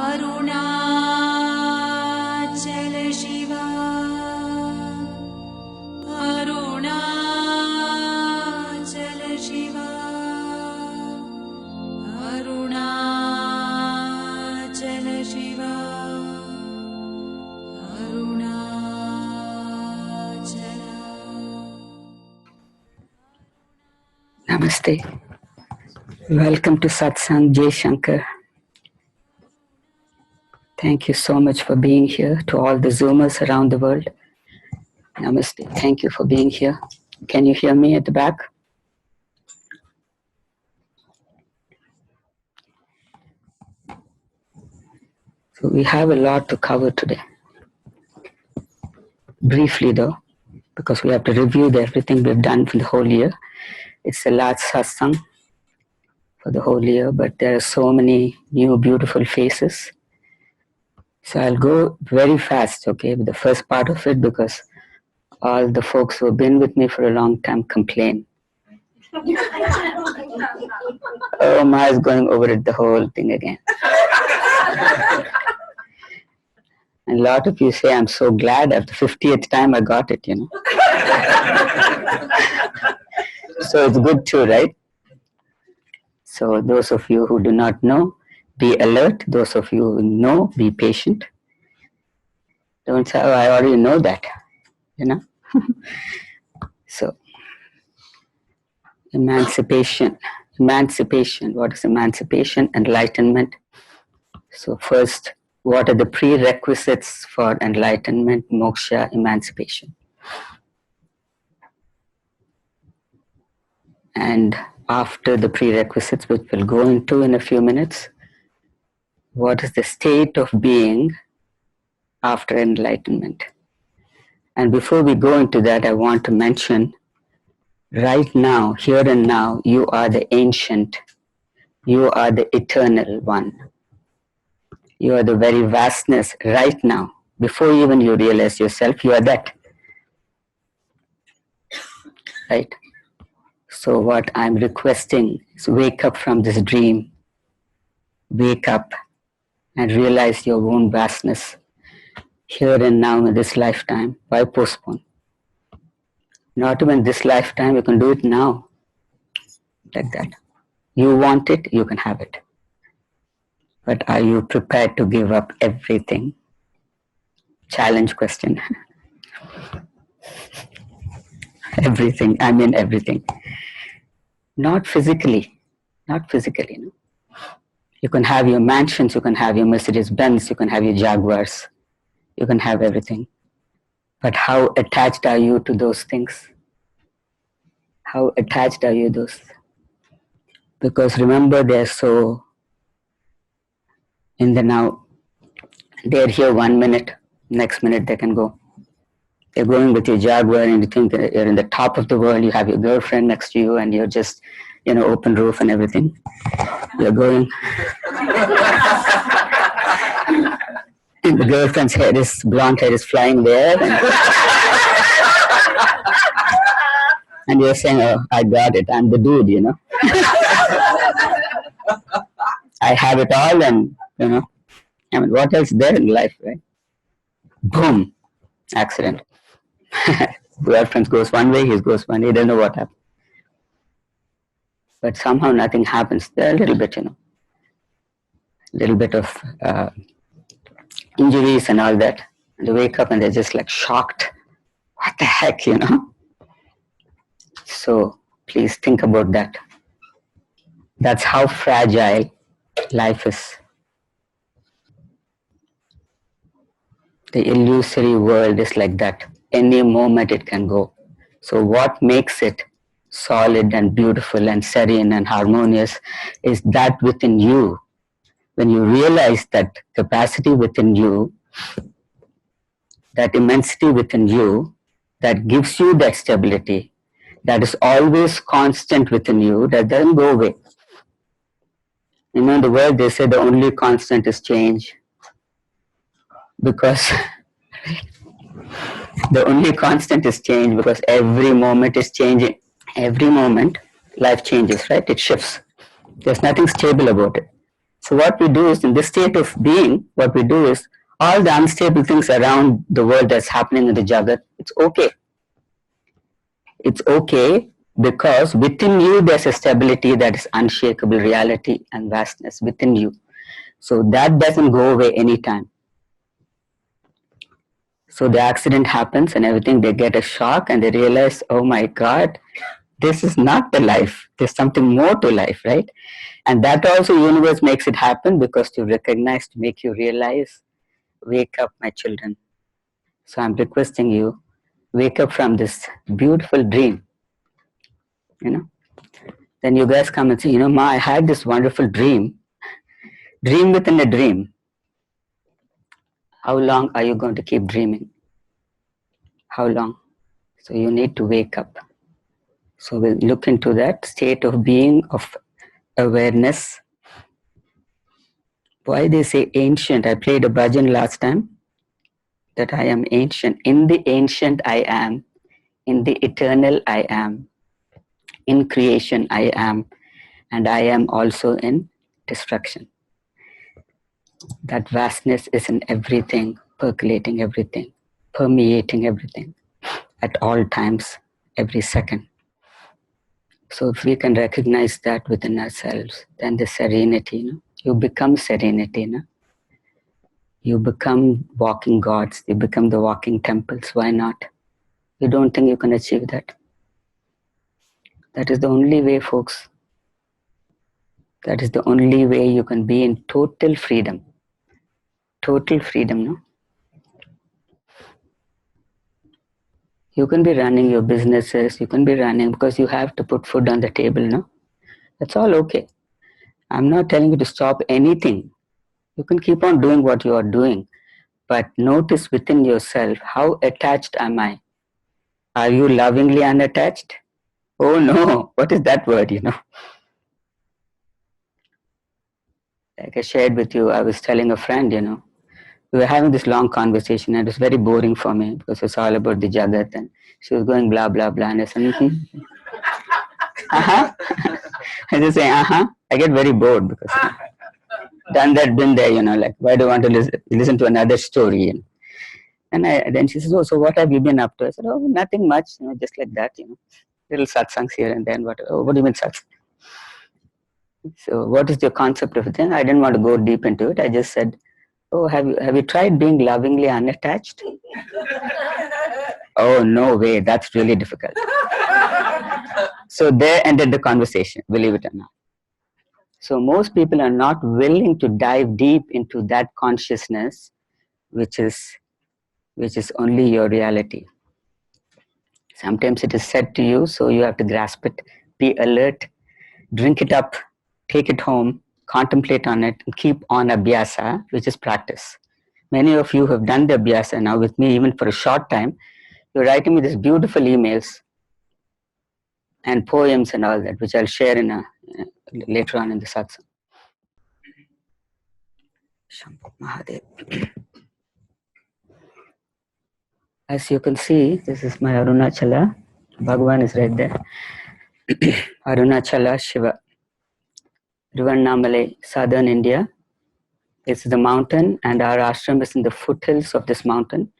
Arunachala Shiva, Arunachala Shiva, Arunachala Shiva, Arunachala. Namaste. Welcome to Satsang, Jai Shankar. Thank you so much for being here. To all the Zoomers around the world, Namaste. Thank you for being here. Can you hear me at the back? So we have a lot to cover today. Briefly though, because we have to review everything we've done for the whole year. It's the last satsang for the whole year, but there are so many new beautiful faces. So I'll go very fast, okay, with the first part of it, because all the folks who have been with me for a long time complain. Oh, Ma is going over it, the whole thing again. And a lot of you say, I'm so glad after 50th time I got it, you know. So it's good too, right? So those of you who do not know, be alert. Those of you who know, be patient. Don't say, oh, I already know that, you know. So, emancipation. Emancipation. What is emancipation? Enlightenment. So first, what are the prerequisites for enlightenment, moksha, emancipation? And after the prerequisites, which we'll go into in a few minutes, what is the state of being after enlightenment? And before we go into that, I want to mention, right now, here and now, you are the ancient, you are the eternal one. You are the very vastness right now. Before even you realize yourself, you are that. Right? So what I'm requesting is wake up from this dream. Wake up and realize your own vastness here and now in this lifetime. Why postpone? Not even this lifetime, you can do it now. Like that. You want it, you can have it. But are you prepared to give up everything? Challenge question. Everything, I mean everything. Not physically, not physically. No. You can have your mansions, you can have your Mercedes-Benz, you can have your Jaguars, you can have everything. But how attached are you to those things? How attached are you to those? Because remember, they're so in the now. They're here 1 minute, next minute they can go. You're going with your Jaguar and you think you're in the top of the world, you have your girlfriend next to you and you're just, you know, open roof and everything. You're going. And the girlfriend's hair is, blonde hair is flying there. And you're saying, oh, I got it, I'm the dude, you know. I have it all and, you know, I mean, what else is there in life, right? Boom, accident. Girlfriend goes one way, he goes one way, he doesn't know what happened. But somehow nothing happens. There are a little bit, you know, little bit of injuries and all that. And they wake up and they're just like shocked. What the heck, you know? So please think about that. That's how fragile life is. The illusory world is like that. Any moment it can go. So what makes it solid and beautiful and serene and harmonious is that within you. When you realize that capacity within you, that immensity within you, that gives you that stability, that is always constant within you, that doesn't go away. You know, in the world they say the only constant is change. Because the only constant is change, because every moment is changing. Every moment life changes, right? It shifts. There's nothing stable about it. So what we do is, in this state of being, what we do is, all the unstable things around the world that's happening in the Jagat, it's okay. It's okay because within you there's a stability that is unshakable reality and vastness within you. So that doesn't go away anytime. So the accident happens and everything, they get a shock and they realize, oh my God, this is not the life. There's something more to life, right? And that also universe makes it happen because to recognize, to make you realize, wake up, my children. So I'm requesting you, wake up from this beautiful dream, you know. Then you guys come and say, you know, Ma, I had this wonderful dream. Dream within a dream. How long are you going to keep dreaming? How long? So you need to wake up. So we'll look into that state of being, of awareness. Why they say ancient? I played a bhajan last time, that I am ancient. In the ancient I am. In the eternal I am. In creation I am. And I am also in destruction. That vastness is in everything, percolating everything, permeating everything at all times, every second. So if we can recognize that within ourselves, then the serenity, you become serenity. You become walking gods, you become the walking temples. Why not? You don't think you can achieve that? That is the only way, folks. That is the only way you can be in total freedom. Total freedom, no? You can be running your businesses, you can be running because you have to put food on the table, no? That's all okay. I'm not telling you to stop anything. You can keep on doing what you are doing, but notice within yourself, how attached am I? Are you lovingly unattached? Oh no, what is that word, Like I shared with you, I was telling a friend, we were having this long conversation and it was very boring for me because it's all about the Jagat and she was going blah, blah, blah. And I said, uh-huh. I just say, uh-huh. I get very bored because done that, been there, like why do you want to listen to another story? And then she says, oh, so what have you been up to? I said, oh, nothing much, just like that, little satsangs here and then. What do you mean satsang? So what is your concept of it? And I didn't want to go deep into it. I just said, oh, have you tried being lovingly unattached? Oh, no way. That's really difficult. So there ended the conversation, believe it or not. So most people are not willing to dive deep into that consciousness, which is only your reality. Sometimes it is said to you, so you have to grasp it, be alert, drink it up, take it home, contemplate on it, and keep on abhyasa, which is practice. Many of you have done the abhyasa now with me, even for a short time. You're writing me these beautiful emails and poems and all that, which I'll share in later on in the satsang. Shambhu Mahadev. As you can see, this is my Arunachala. Bhagavan is right there. Arunachala Shiva. Rivannamalai, southern India. It's the mountain, and our ashram is in the foothills of this mountain.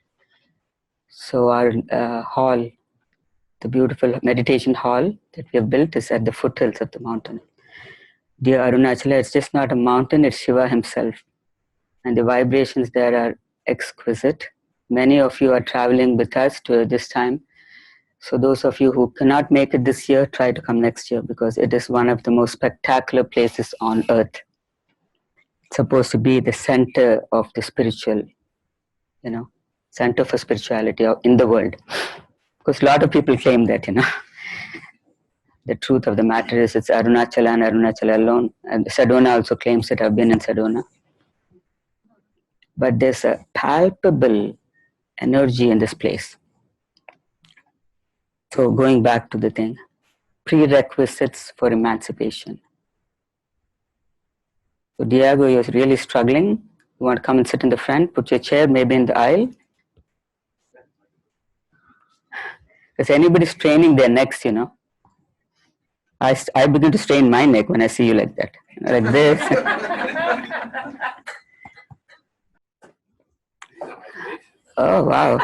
So our hall, the beautiful meditation hall that we have built, is at the foothills of the mountain. Dear Arunachala, it's just not a mountain, it's Shiva himself. And the vibrations there are exquisite. Many of you are traveling with us to this time. So those of you who cannot make it this year, try to come next year because it is one of the most spectacular places on earth. It's supposed to be the center of the spiritual, center for spirituality in the world. Because a lot of people claim that, The truth of the matter is it's Arunachala and Arunachala alone. And Sedona also claims that I've been in Sedona. But there's a palpable energy in this place. So going back to the thing, prerequisites for emancipation. So Diego, you're really struggling. You want to come and sit in the front, put your chair maybe in the aisle. Because anybody's straining their necks, I begin to strain my neck when I see you like that. Like this. Oh, wow.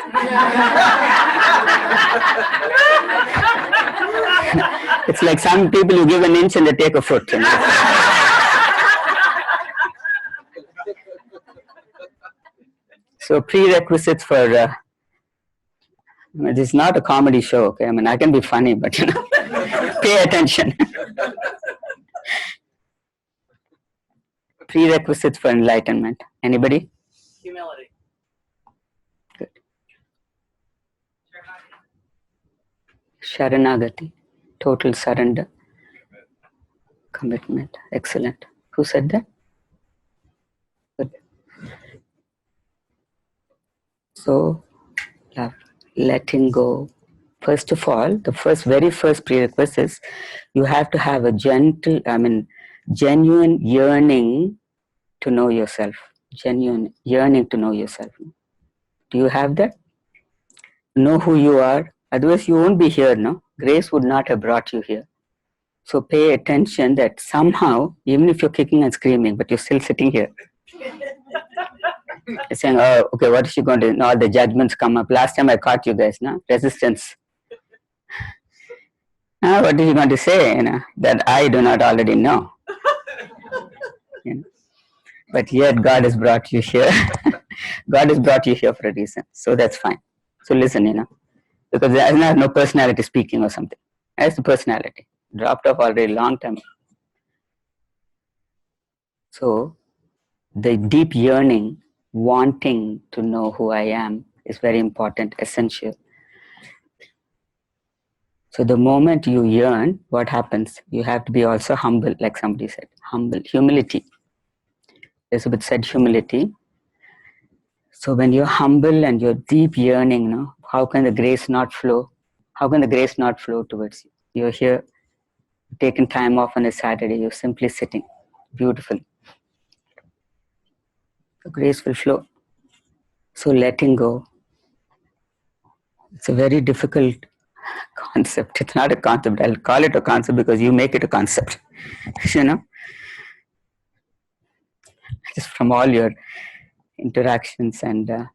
It's like some people you give an inch and they take a foot. You know? So prerequisites for this is not a comedy show. Okay, I mean I can be funny, but you know, pay attention. Prerequisites for enlightenment. Anybody? Humility. Good. Sharanagati, total surrender. Commitment. Excellent. Who said that? Good. So, love, letting go. First of all, the very first prerequisite is you have to have a genuine yearning to know yourself. Genuine yearning to know yourself. Do you have that? Know who you are. Otherwise, you won't be here, no? Grace would not have brought you here. So pay attention that somehow, even if you're kicking and screaming, but you're still sitting here. You're saying, oh, okay, what is she going to do? All the judgments come up. Last time I caught you guys, no? Resistance. What is he going to say, you know, that I do not already know? You know? But yet God has brought you here. God has brought you here for a reason. So that's fine. So listen, you know, because there is no personality speaking or something. That's the personality. Dropped off already long time. So the deep yearning, wanting to know who I am is very important, essential. So the moment you yearn, what happens? You have to be also humble, like somebody said. Humble, humility. Elizabeth said humility. So when you're humble and you're deep yearning, no, how can the grace not flow? How can the grace not flow towards you? You're here, taking time off on a Saturday, you're simply sitting. Beautiful. The grace will flow. So letting go. It's a very difficult concept. It's not a concept. I'll call it a concept because you make it a concept. You know, just from all your interactions and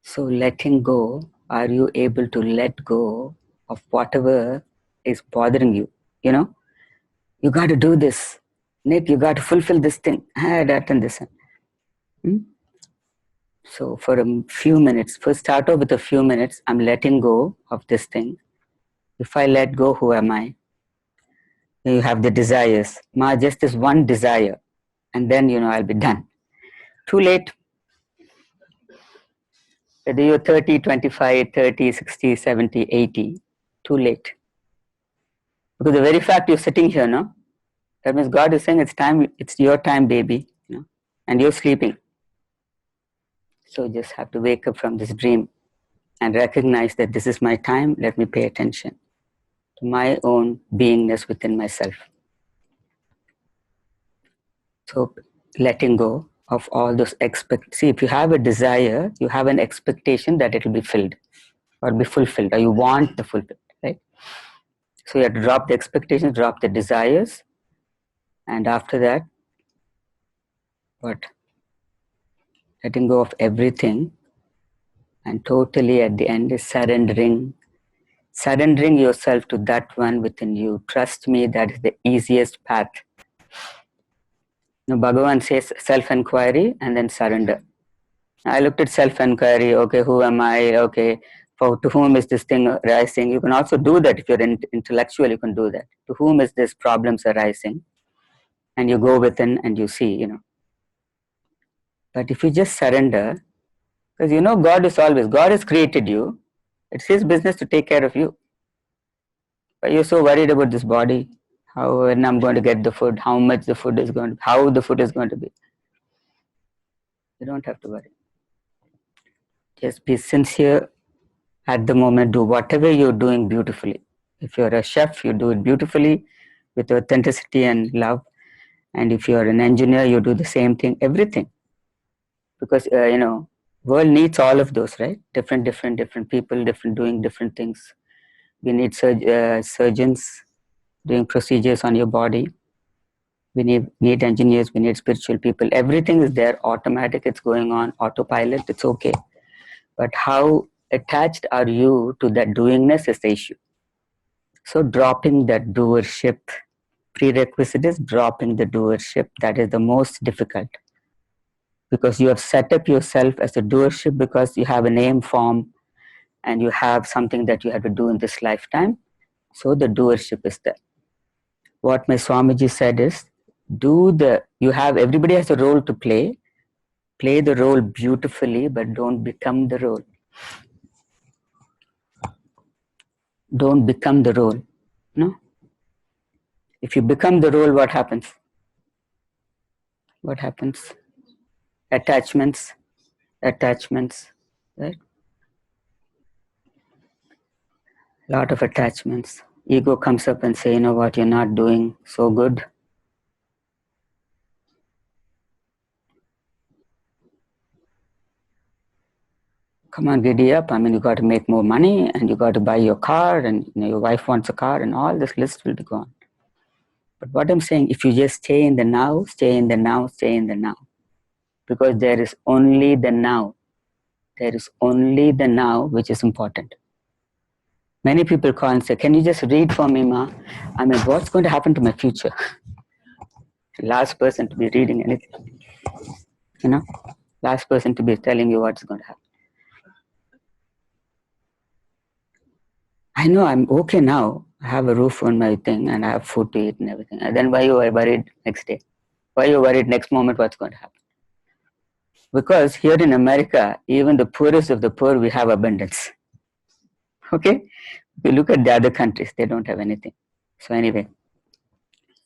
so letting go. Are you able to let go of whatever is bothering you? You know, you got to do this, Nick. You got to fulfill this thing. That and this. So for a few minutes, first start off with a few minutes. I'm letting go of this thing. If I let go, who am I? You have the desires. Ma, just this one desire, and then you know I'll be done. Too late. Whether you're 30, 25, 30, 60, 70, 80, too late. Because the very fact you're sitting here, no? That means God is saying it's time, it's your time, baby, you know, and you're sleeping. So you just have to wake up from this dream and recognize that this is my time. Let me pay attention to my own beingness within myself. So letting go of all those see, if you have a desire, you have an expectation that it will be filled or be fulfilled, or you want the fulfilled, right? So you have to drop the expectations, drop the desires, and after that, what? Letting go of everything, and totally at the end is surrendering yourself to that one within you. Trust me, that is the easiest path. Now, Bhagavan says self-inquiry and then surrender. I looked at self-inquiry. Okay, who am I? Okay, to whom is this thing arising? You can also do that if you're intellectual. You can do that. To whom is this problems arising? And you go within and you see, you know. But if you just surrender, because you know God has created you. It's His business to take care of you. But you're so worried about this body, when I'm going to get the food, how much the food is going to, how the food is going to be. You don't have to worry. Just be sincere at the moment. Do whatever you're doing beautifully. If you're a chef, you do it beautifully with authenticity and love. And if you're an engineer, you do the same thing, everything. Because, you know, world needs all of those, right? Different people, doing different things. We need surgeons doing procedures on your body. We need engineers, we need spiritual people. Everything is there, automatic, it's going on, autopilot, it's okay. But how attached are you to that doingness is the issue. So dropping that doership, prerequisite is dropping the doership. That is the most difficult. Because you have set up yourself as a doership because you have a name form and you have something that you have to do in this lifetime. So the doership is there. What my Swamiji said is, everybody has a role to play the role beautifully, but don't become the role. Don't become the role. No? If you become the role, what happens? What happens? Attachments, right? Lot of attachments. Ego comes up and say, you know what, you're not doing so good. Come on, giddy up. I mean, you got to make more money and you got to buy your car and your wife wants a car and all this list will be gone. But what I'm saying, if you just stay in the now, stay in the now, stay in the now. Because there is only the now. There is only the now which is important. Many people call and say, can you just read for me, Ma? I mean, what's going to happen to my future? Last person to be reading anything. Last person to be telling you what's going to happen. I know I'm okay now. I have a roof on my thing and I have food to eat and everything. And then why you are worried next day? Why you worried next moment what's going to happen? Because here in America, even the poorest of the poor, we have abundance. Okay? If you look at the other countries, they don't have anything. So anyway,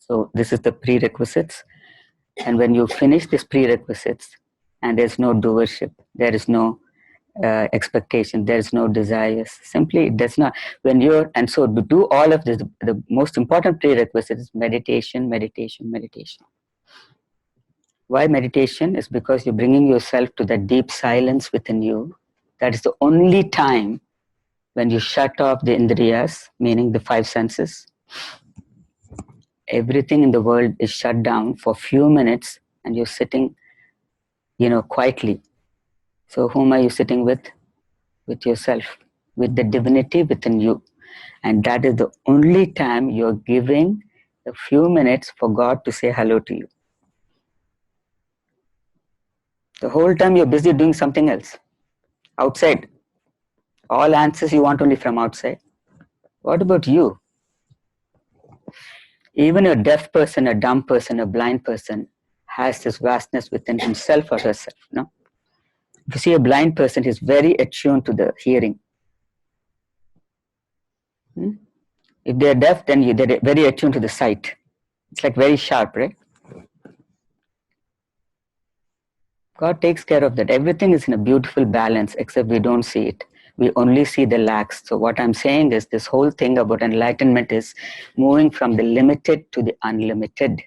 so this is the prerequisites. And when you finish these prerequisites and there's no doership, there is no expectation, there is no desires, simply it does not. And so to do all of this, the most important prerequisite is meditation, meditation, meditation. Why meditation? Is because you're bringing yourself to that deep silence within you. That is the only time when you shut off the indriyas, meaning the five senses. Everything in the world is shut down for a few minutes and you're sitting, quietly. So whom are you sitting with? With yourself, with the divinity within you. And that is the only time you're giving a few minutes for God to say hello to you. The whole time you're busy doing something else, outside. All answers you want only from outside. What about you? Even a deaf person, a dumb person, a blind person has this vastness within himself or herself. No? If you see a blind person, he's very attuned to the hearing. If they're deaf, then they're very attuned to the sight. It's like very sharp, right? God takes care of that. Everything is in a beautiful balance, except we don't see it. We only see the lacks. So what I'm saying is this whole thing about enlightenment is moving from the limited to the unlimited.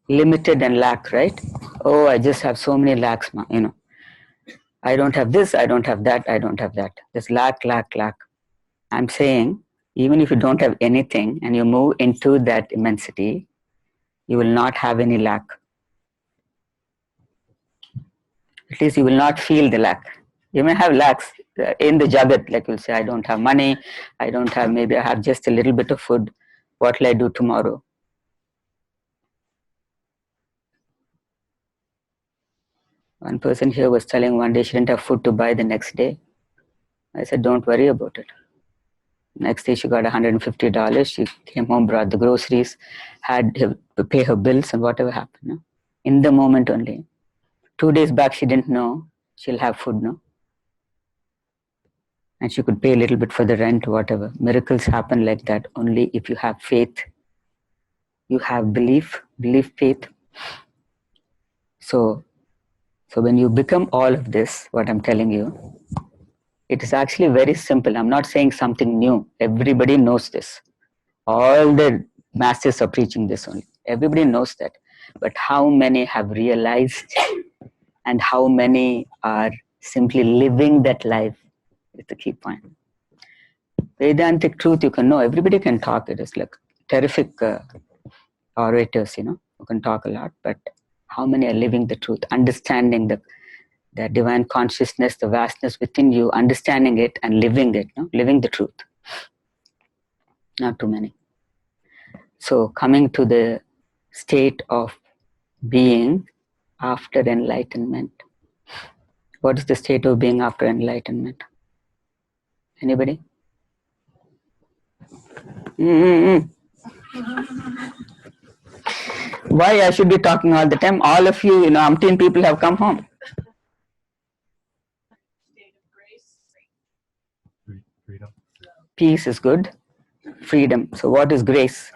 Limited and lack, right? Oh, I just have so many lacks, I don't have this, I don't have that, I don't have that. This lack. I'm saying, even if you don't have anything and you move into that immensity, you will not have any lack. At least you will not feel the lack. You may have lacks in the jagat, like you'll say, I don't have money, maybe I have just a little bit of food. What will I do tomorrow? One person here was telling one day she didn't have food to buy the next day. I said, don't worry about it. Next day she got $150. She came home, brought the groceries, had to pay her bills and whatever happened. No? In the moment only. 2 days back she didn't know she'll have food, no? And she could pay a little bit for the rent, whatever. Miracles happen like that only if you have faith. You have belief, faith. So when you become all of this, what I'm telling you, it is actually very simple. I'm not saying something new. Everybody knows this. All the masters are preaching this only. Everybody knows that. But how many have realized and how many are simply living that life is the key point. Vedantic truth you can know. Everybody can talk. It is like terrific orators, who can talk a lot. But how many are living the truth, understanding the divine consciousness, the vastness within you, understanding it and living it, living the truth? Not too many. So coming to the state of being after enlightenment. What is the state of being after enlightenment? Anybody? Why I should be talking all the time? All of you, umpteen people have come home. Freedom. Peace is good. Freedom. So what is grace?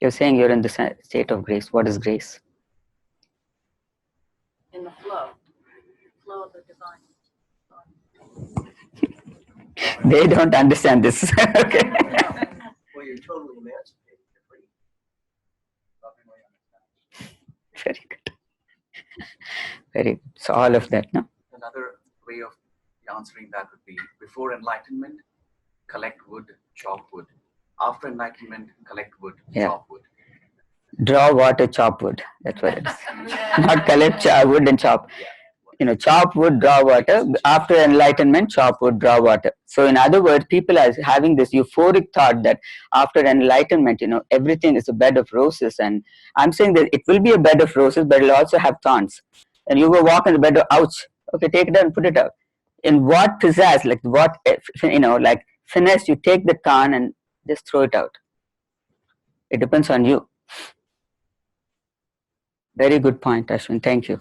You're saying you're in the state of grace. What is grace? In the flow of the divine. They don't understand this. Okay. Well, you're totally emancipated. You're free. Very good. Very good. So all of that, no? Another way of answering that would be, before enlightenment, collect wood, chop wood. After enlightenment, collect wood, chop wood. Draw water, chop wood. That's what it is. Not collect wood and chop. Chop wood, draw water. After enlightenment, chop wood, draw water. So in other words, people are having this euphoric thought that after enlightenment, everything is a bed of roses. And I'm saying that it will be a bed of roses, but it'll also have thorns. And you go walk in the bed of, ouch. Okay, take it out and put it out. In what pizzazz, like what, like finesse, you take the thorn and just throw it out. It depends on you. Very good point, Ashwin. Thank you.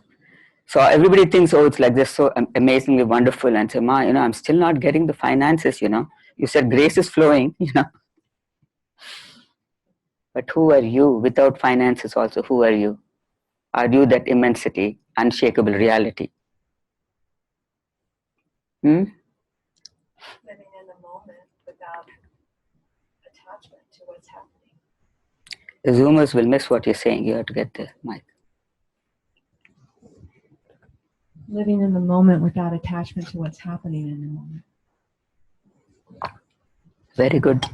So everybody thinks, oh, it's like this, so amazingly wonderful. And say, Ma, I'm still not getting the finances, You said grace is flowing, But who are you without finances also? Who are you? Are you that immensity, unshakable reality? Living in the moment without attachment to what's happening. The Zoomers will miss what you're saying. You have to get the mic. Living in the moment without attachment to what's happening in the moment. Very good.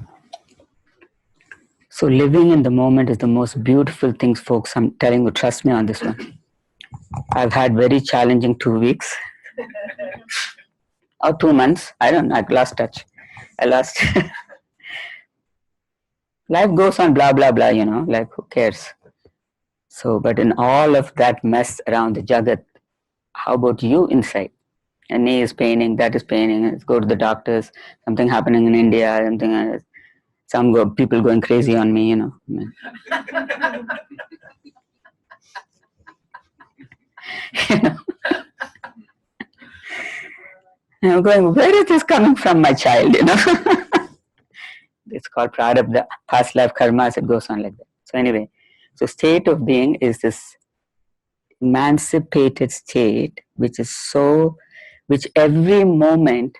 So living in the moment is the most beautiful things, folks. I'm telling you, trust me on this one. I've had very challenging 2 weeks. Or 2 months. I don't know. I lost touch. Life goes on, blah, blah, blah, like who cares? So, but in all of that mess around the Jagat, how about you inside? A knee is paining, that is paining, let's go to the doctors, something happening in India, something, people going crazy on me, I'm going, where is this coming from, my child, It's called Prarabdha, past life karmas, it goes on like that. So anyway, so state of being is this emancipated state, which every moment,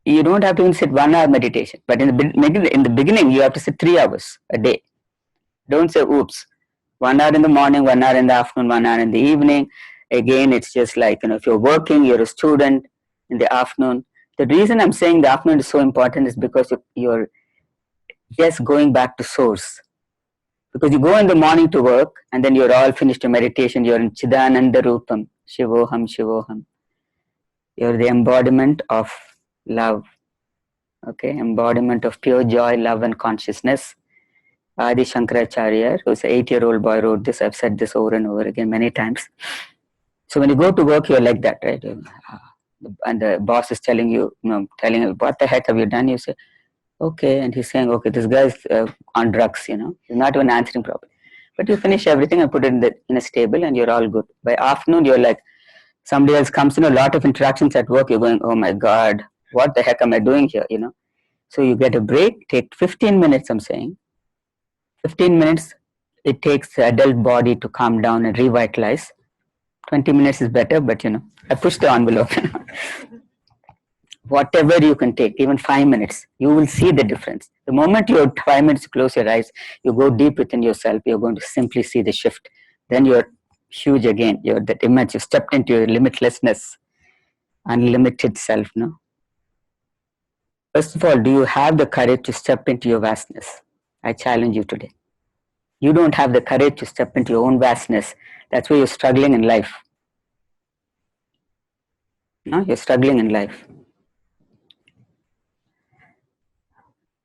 you don't have to even sit 1 hour meditation, but in the beginning, you have to sit 3 hours a day. Don't say, oops, 1 hour in the morning, 1 hour in the afternoon, 1 hour in the evening. Again, it's just like, if you're working, you're a student in the afternoon. The reason I'm saying the afternoon is so important is because you're just going back to source. Because you go in the morning to work and then you're all finished your meditation, you're in Chidananda Rupam, Shivoham, Shivoham. You're the embodiment of love, okay, embodiment of pure joy, love and consciousness. Adi Shankaracharya, who's an 8-year-old boy, wrote this. I've said this over and over again many times. So when you go to work, you're like that, right? And the boss is telling you, telling you, what the heck have you done? You say, okay, and he's saying, okay, this guy's on drugs, he's not even answering properly. But you finish everything and put it in a stable and you're all good. By afternoon, you're like, somebody else comes in, a lot of interactions at work, you're going, oh my God, what the heck am I doing here, So you get a break, take 15 minutes, I'm saying. 15 minutes, it takes the adult body to calm down and revitalize. 20 minutes is better, but I push the envelope. Whatever you can take, even 5 minutes, you will see the difference. The moment you have 5 minutes to close your eyes, you go deep within yourself, you're going to simply see the shift. Then you're huge again. You're that image, you stepped into your limitlessness, unlimited self, no? First of all, do you have the courage to step into your vastness? I challenge you today. You don't have the courage to step into your own vastness. That's why you're struggling in life. No, you're struggling in life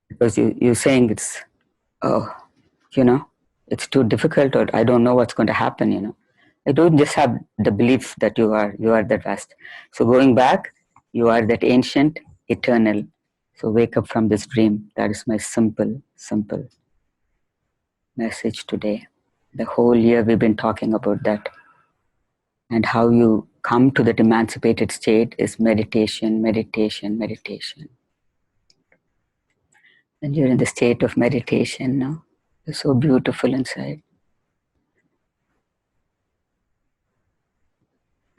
because you're saying it's, oh, it's too difficult, or I don't know what's going to happen. I don't just have the belief that you are that vast. So going back, you are that ancient, eternal. So wake up from this dream. That is my simple message today. The whole year we've been talking about that. And how you come to that emancipated state is meditation, meditation, meditation. And you're in the state of meditation now. You're so beautiful inside.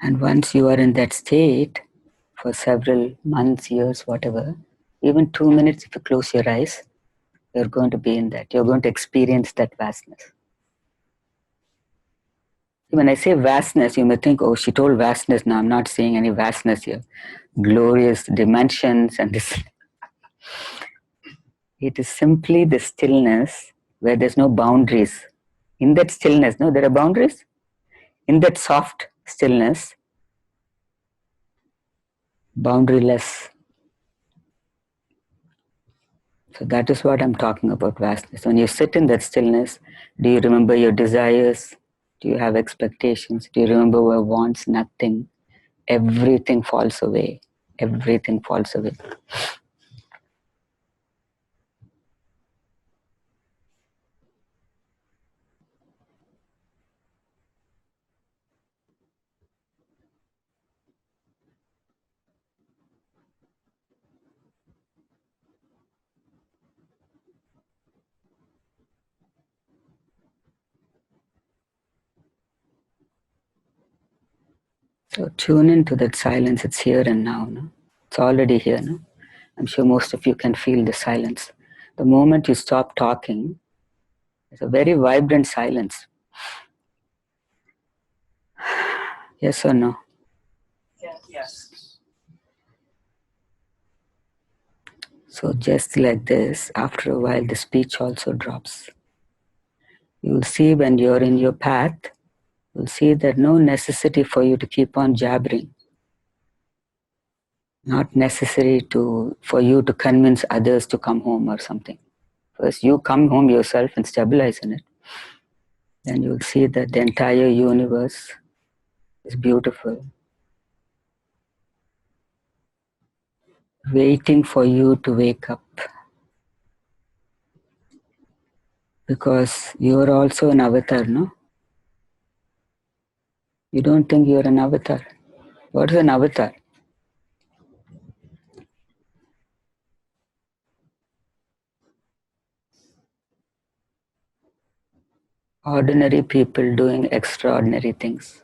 And once you are in that state for several months, years, whatever, even 2 minutes, if you close your eyes, you're going to be in that. You're going to experience that vastness. When I say vastness, you may think, oh, she told vastness. Now I'm not seeing any vastness here. Glorious dimensions and this. It is simply the stillness where there's no boundaries. In that stillness, no, there are boundaries. In that soft stillness, boundaryless. So that is what I'm talking about, vastness. When you sit in that stillness, do you remember your desires? Do you have expectations? Do you remember your wants? Nothing. Everything falls away. Everything falls away. So tune into that silence. It's here and now. No? It's already here. No? I'm sure most of you can feel the silence. The moment you stop talking, it's a very vibrant silence. Yes or no? Yes. So just like this, after a while, the speech also drops. You will see when you're in your path, you'll see that no necessity for you to keep on jabbering. Not necessary for you to convince others to come home or something. First, you come home yourself and stabilize in it. Then you'll see that the entire universe is beautiful, waiting for you to wake up. Because you're also an avatar, no? You don't think you're an avatar. What is an avatar? Ordinary people doing extraordinary things.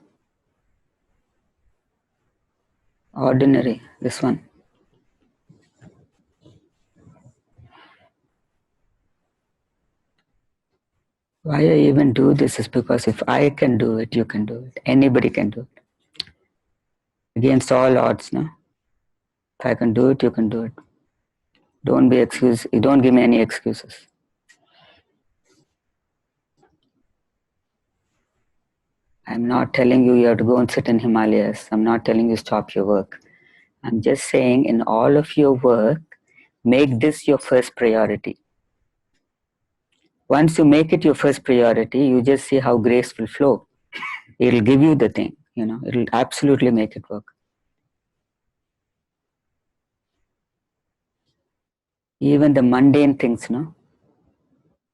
Ordinary, this one. Why I even do this is because if I can do it, you can do it. Anybody can do it. Against all odds, no? If I can do it, you can do it. Don't be excused. Don't give me any excuses. I'm not telling you have to go and sit in Himalayas. I'm not telling you stop your work. I'm just saying in all of your work, make this your first priority. Once you make it your first priority, you just see how grace will flow. It'll give you the thing, it'll absolutely make it work. Even the mundane things,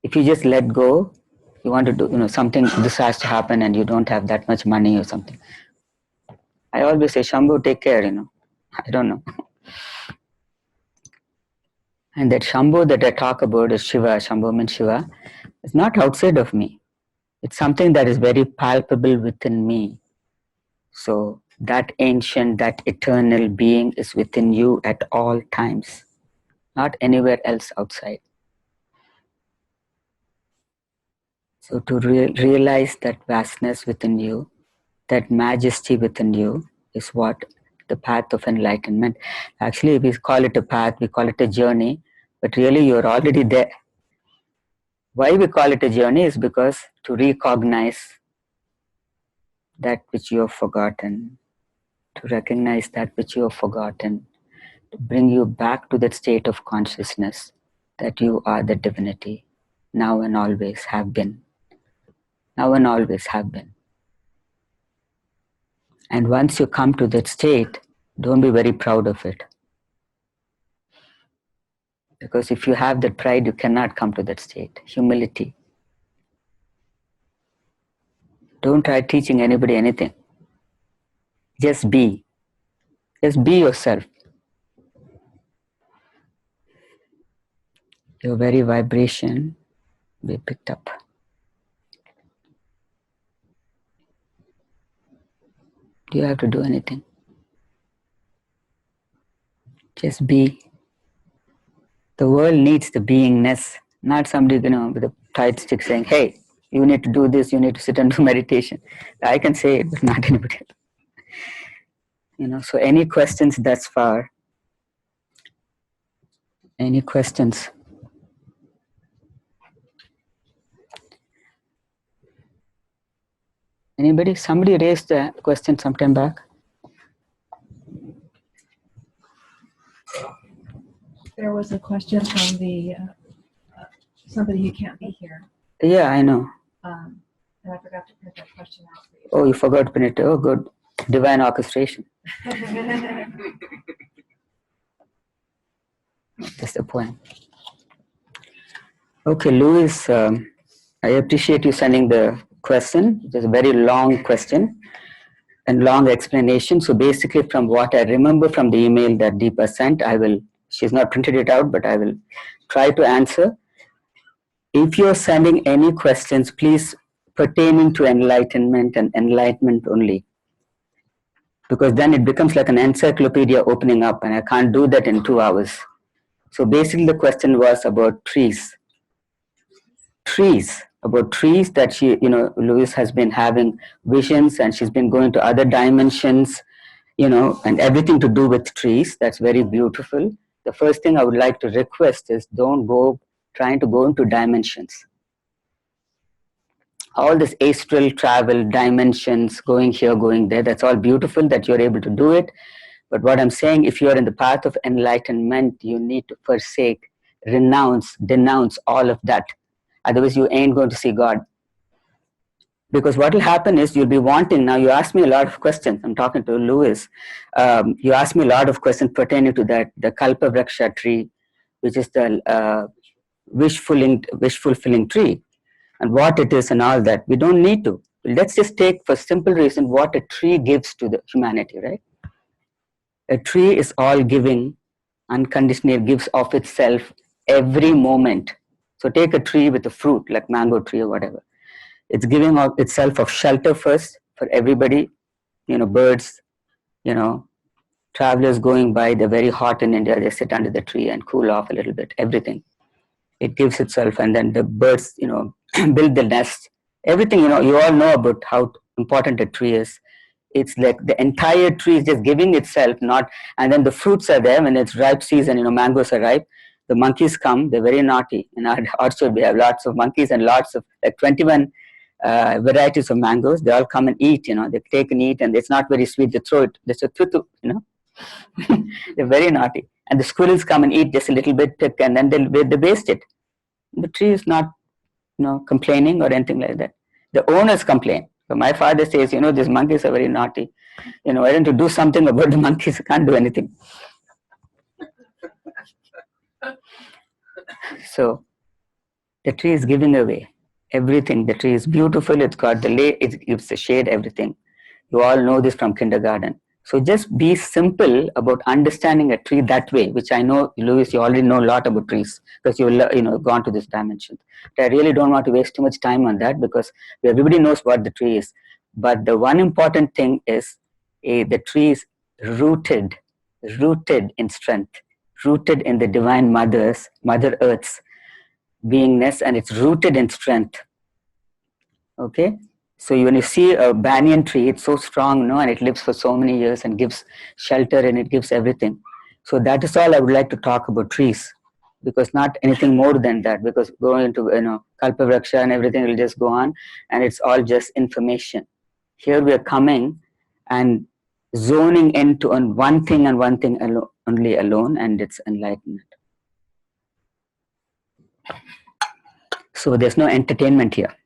if you just let go, you want to do, something, this has to happen and you don't have that much money or something. I always say, Shambhu, take care, I don't know. And that Shambhu that I talk about is Shiva, Shambhu means Shiva. It's not outside of me. It's something that is very palpable within me. So that ancient, that eternal being is within you at all times, not anywhere else outside. So to realize that vastness within you, that majesty within you is what the path of enlightenment. Actually, we call it a path, we call it a journey, but really you're already there. Why we call it a journey is because to recognize that which you have forgotten, to recognize that which you have forgotten, to bring you back to that state of consciousness that you are the divinity, now and always have been. Now and always have been. And once you come to that state, don't be very proud of it. Because if you have that pride, you cannot come to that state. Humility. Don't try teaching anybody anything. Just be. Just be yourself. Your very vibration be picked up. Do you have to do anything? Just be. The world needs the beingness, not somebody, with a tight stick saying, hey, you need to do this, you need to sit and do meditation. I can say it, but not anybody else. So any questions thus far? Any questions? Anybody? Somebody raised a question sometime back. There was a question from the somebody who can't be here. Yeah, I know. And I forgot to print that question out for you. Oh, you forgot to print it. Oh, good. Divine orchestration. That's the point. Okay, Louis, I appreciate you sending the question. It's a very long question and long explanation. So basically from what I remember from the email that Deepa sent, she's not printed it out, but I will try to answer. If you're sending any questions, please pertaining to enlightenment and enlightenment only. Because then it becomes like an encyclopedia opening up, and I can't do that in 2 hours. So basically the question was about trees. About trees that Louise has been having visions, and she's been going to other dimensions, and everything to do with trees. That's very beautiful. The first thing I would like to request is don't go trying to go into dimensions. All this astral travel, dimensions, going here, going there, that's all beautiful that you're able to do it. But what I'm saying, if you're in the path of enlightenment, you need to forsake, renounce, denounce all of that. Otherwise, you ain't going to see God. Because what will happen is you'll be wanting, now you asked me a lot of questions, I'm talking to Louis, you asked me a lot of questions pertaining to that, the Kalpavraksha tree, which is the wish-fulfilling tree, and what it is and all that. We don't need to. Let's just take for simple reason what a tree gives to the humanity, right? A tree is all giving, unconditionally gives of itself every moment. So take a tree with a fruit, like mango tree or whatever. It's giving of itself of shelter first for everybody, birds, travelers going by, they're very hot in India, they sit under the tree and cool off a little bit, everything. It gives itself, and then the birds, build the nest. Everything, you all know about how important a tree is. It's like the entire tree is just giving itself, and then the fruits are there when it's ripe season, mangoes are ripe. The monkeys come, they're very naughty. In our orchard, we have lots of monkeys and lots of, like 21 varieties of mangoes. They all come and eat, they take and eat, and it's not very sweet. They throw it, they say, tutu, they're very naughty. And the squirrels come and eat just a little bit, pick, and then they waste it. The tree is not, complaining or anything like that. The owners complain. So my father says, these monkeys are very naughty. Why don't you do something about the monkeys? Can't do anything. So the tree is giving away everything. The tree is beautiful. It's got it gives the shade, everything. You all know this from kindergarten. So just be simple about understanding a tree that way, which I know, Louis, you already know a lot about trees because you've gone to this dimension. But I really don't want to waste too much time on that because everybody knows what the tree is. But the one important thing is the tree is rooted in strength, rooted in the divine Mother Earth's beingness, and it's rooted in strength. Okay? So when you see a banyan tree, it's so strong, no, and it lives for so many years and gives shelter and it gives everything. So that is all I would like to talk about trees, because not anything more than that. Because going into Kalpavraksha and everything will just go on, and it's all just information. Here we are coming and zoning into on one thing and one thing only alone, and it's enlightenment. So there's no entertainment here.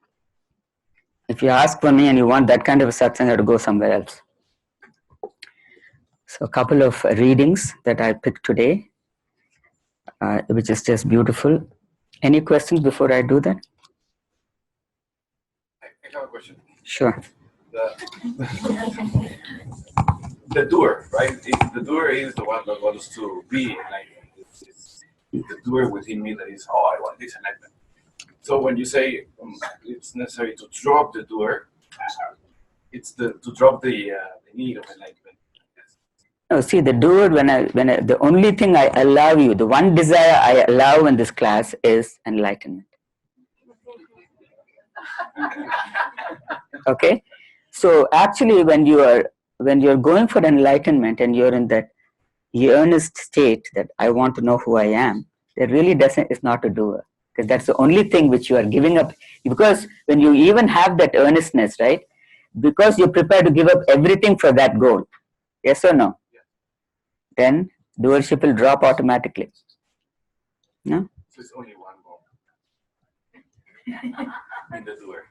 If you ask for me and you want that kind of a satsang, you have to go somewhere else. So a couple of readings that I picked today, which is just beautiful. Any questions before I do that? I have a question. Sure. The doer, right? The doer is the one that wants to be enlightened. It's the doer within me that is, oh, I want this enlightenment. So when you say it's necessary to drop the doer, it's to drop the need of enlightenment. No, see, the doer, the only thing I allow you, the one desire I allow in this class is enlightenment. Okay? So actually when you're going for enlightenment and you're in that earnest state that I want to know who I am, there really is not a doer. Because that's the only thing which you are giving up. Because when you even have that earnestness, right? Because you're prepared to give up everything for that goal. Yes or no? Then doership will drop automatically. No? So it's only one goal in the doer.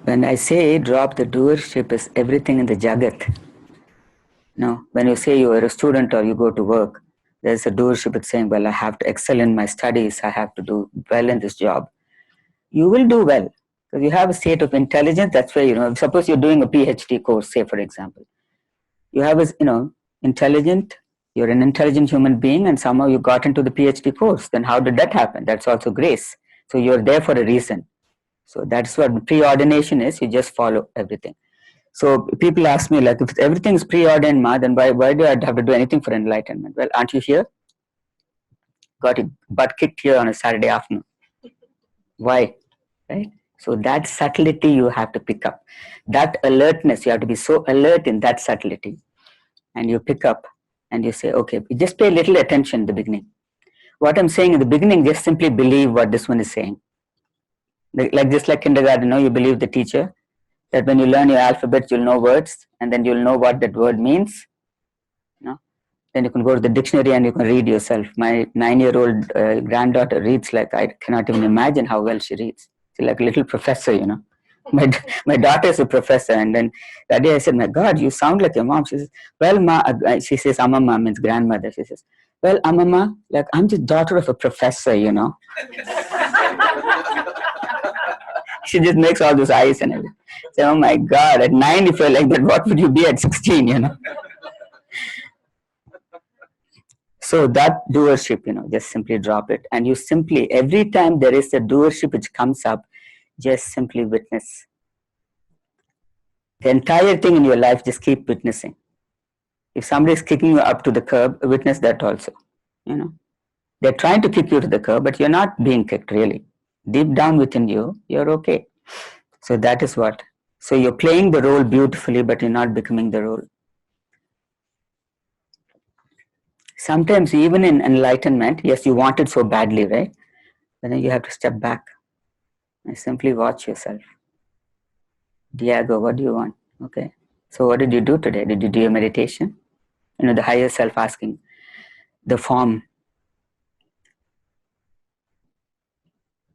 When I say drop the doership, is everything in the jagat. No, when you say you are a student or you go to work, there's a doership. It's saying, well, I have to excel in my studies. I have to do well in this job. You will do well because you have a state of intelligence. That's where, suppose you're doing a PhD course, say, for example, you have intelligent, you're an intelligent human being and somehow you got into the PhD course. Then how did that happen? That's also grace. So you're there for a reason. So that's what preordination is. You just follow everything. So people ask me, like, if everything is preordained, Ma, then why do I have to do anything for enlightenment? Well, aren't you here? Got your butt kicked here on a Saturday afternoon. Why? Right? So that subtlety you have to pick up. That alertness, you have to be so alert in that subtlety. And you pick up and you say, okay, just pay a little attention in the beginning. What I'm saying in the beginning, just simply believe what this one is saying. Just like kindergarten, you believe the teacher, that when you learn your alphabet, you'll know words, and then you'll know what that word means. Then you can go to the dictionary and you can read yourself. My 9-year-old granddaughter reads like I cannot even imagine how well she reads. She's like a little professor, My daughter is a professor, and then that day I said, my God, you sound like your mom. She says, well, Ma, she says, Amama means grandmother. She says, well, Amama, like I'm the daughter of a professor, She just makes all those eyes and everything. So, oh my God, at 9 you feel like that, what would you be at 16, So that doership, just simply drop it. And you simply, every time there is a doership which comes up, just simply witness. The entire thing in your life, just keep witnessing. If somebody is kicking you up to the curb, witness that also. They're trying to kick you to the curb, but you're not being kicked really. Deep down within you, you're okay. So that is what. So you're playing the role beautifully, but you're not becoming the role. Sometimes even in enlightenment, yes, you want it so badly, right? But then you have to step back and simply watch yourself. Diego, what do you want? Okay. So what did you do today? Did you do your meditation? The higher self asking. The form.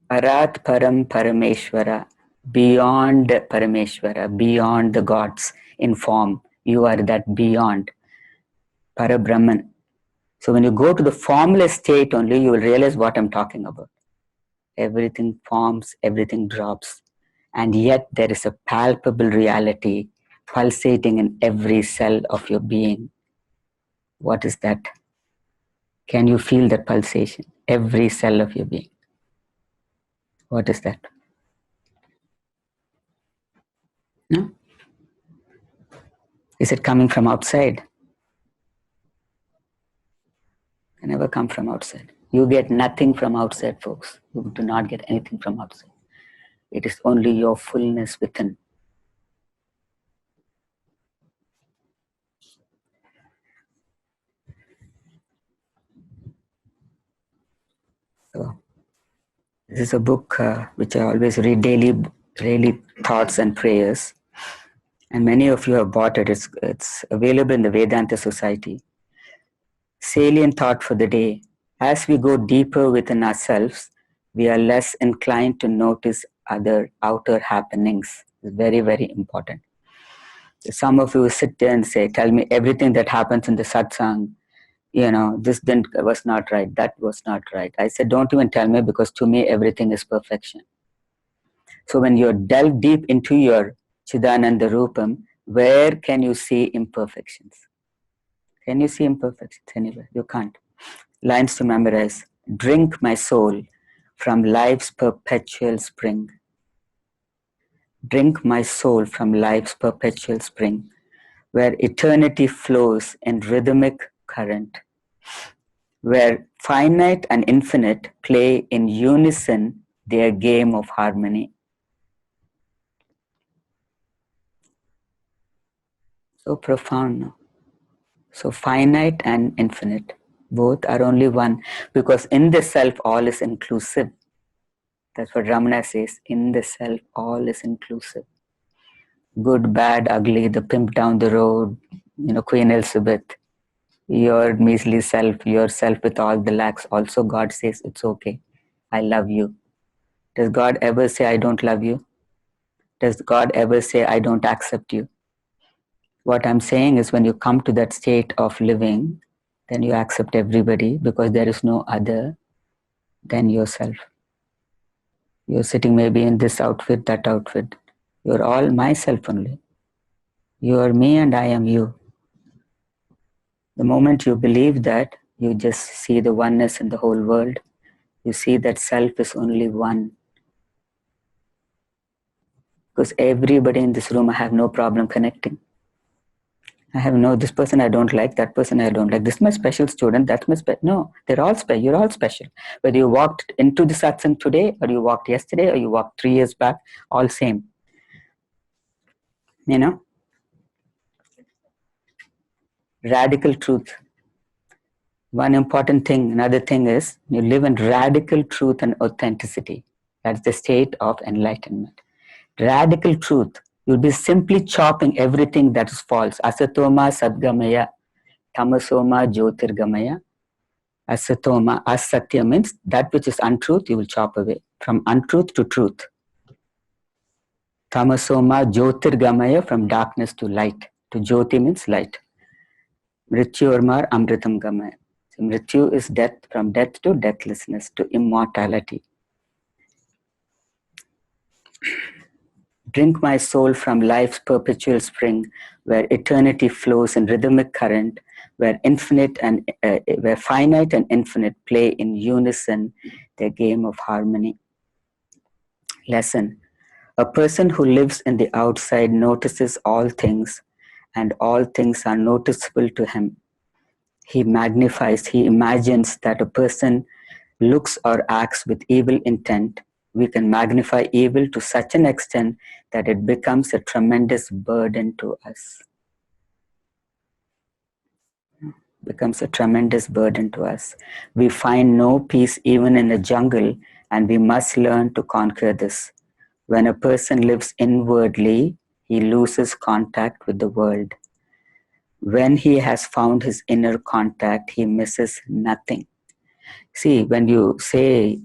Parat Param Parameshwara. Beyond Parameshwara. Beyond the gods in form. You are that beyond. Parabrahman. So when you go to the formless state only, you will realize what I'm talking about. Everything forms, everything drops. And yet there is a palpable reality pulsating in every cell of your being. What is that? Can you feel that pulsation? Every cell of your being. What is that? No? Is it coming from outside? It can never come from outside. You get nothing from outside, folks. You do not get anything from outside. It is only your fullness within. So, this is a book which I always read daily thoughts and prayers. And many of you have bought it. It's available in the Vedanta Society. Salient thought for the day. As we go deeper within ourselves, we are less inclined to notice other outer happenings. It's very, very important. Some of you sit there and say, tell me everything that happens in the satsang. This was not right, that was not right. I said, don't even tell me, because to me everything is perfection. So when you delve deep into your Chidananda Rupam, where can you see imperfections? Can you see imperfections anywhere? You can't. Lines to memorize. Drink my soul from life's perpetual spring. Drink my soul from life's perpetual spring, where eternity flows in rhythmic current, where finite and infinite play in unison their game of harmony. So profound, no? So finite and infinite, both are only one, because in the self all is inclusive. That's what Ramana says, in the self all is inclusive. Good, bad, ugly, the pimp down the road, Queen Elizabeth, your measly self, yourself with all the lacks, also God says it's okay. I love you. Does God ever say I don't love you? Does God ever say I don't accept you? What I'm saying is, when you come to that state of living, then you accept everybody, because there is no other than yourself. You're sitting maybe in this outfit, that outfit. You're all myself only. You are me and I am you. The moment you believe that, you just see the oneness in the whole world. You see that self is only one. Because everybody in this room, I have no problem connecting. I have this person I don't like, that person I don't like. This is my special student, that's my special. No, they're all special. You're all special. Whether you walked into the satsang today, or you walked yesterday, or you walked 3 years back, all same. Radical truth. One important thing, another thing is, you live in radical truth and authenticity. That's the state of enlightenment. Radical truth. You'll be simply chopping everything that is false. Asatoma sadgamaya, tamasoma jyotirgamaya. Asatoma, asatya means that which is untruth, you will chop away. From untruth to truth. Tamasoma jyotirgamaya, from darkness to light. To jyoti means light. Mrityormar amritam gamaya. So mrityu is death, from death to deathlessness, to immortality. Drink my soul from life's perpetual spring, where eternity flows in rhythmic current, where where finite and infinite play in unison their game of harmony. Lesson. A person who lives in the outside notices all things, and all things are noticeable to him. He magnifies, he imagines that a person looks or acts with evil intent. We can magnify evil to such an extent that it becomes a tremendous burden to us. Becomes a tremendous burden to us. We find no peace even in the jungle, and we must learn to conquer this. When a person lives inwardly, he loses contact with the world. When he has found his inner contact, he misses nothing. See, when you say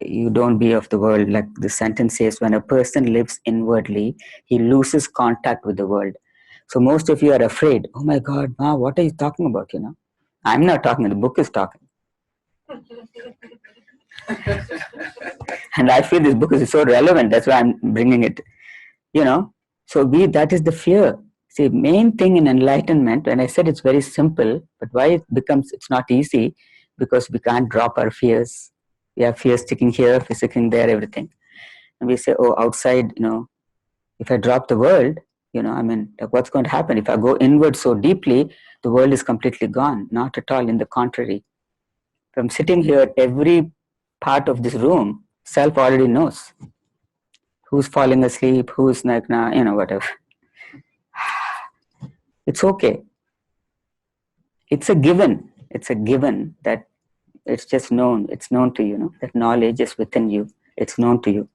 you don't be of the world, like the sentence says, when a person lives inwardly, he loses contact with the world. So most of you are afraid. Oh my God, Ma, what are you talking about? I'm not talking, the book is talking. And I feel this book is so relevant. That's why I'm bringing it. So that is the fear. See, main thing in enlightenment, when I said it's very simple, but why it's not easy, because we can't drop our fears. We have fears sticking here, fears sticking there, everything. And we say, oh, outside, if I drop the world, what's going to happen? If I go inward so deeply, the world is completely gone. Not at all, in the contrary. If I'm sitting here, every part of this room, self already knows who's falling asleep, who's like, whatever. It's okay. It's a given. It's a given that it's just known. It's known to you, that knowledge is within you. It's known to you.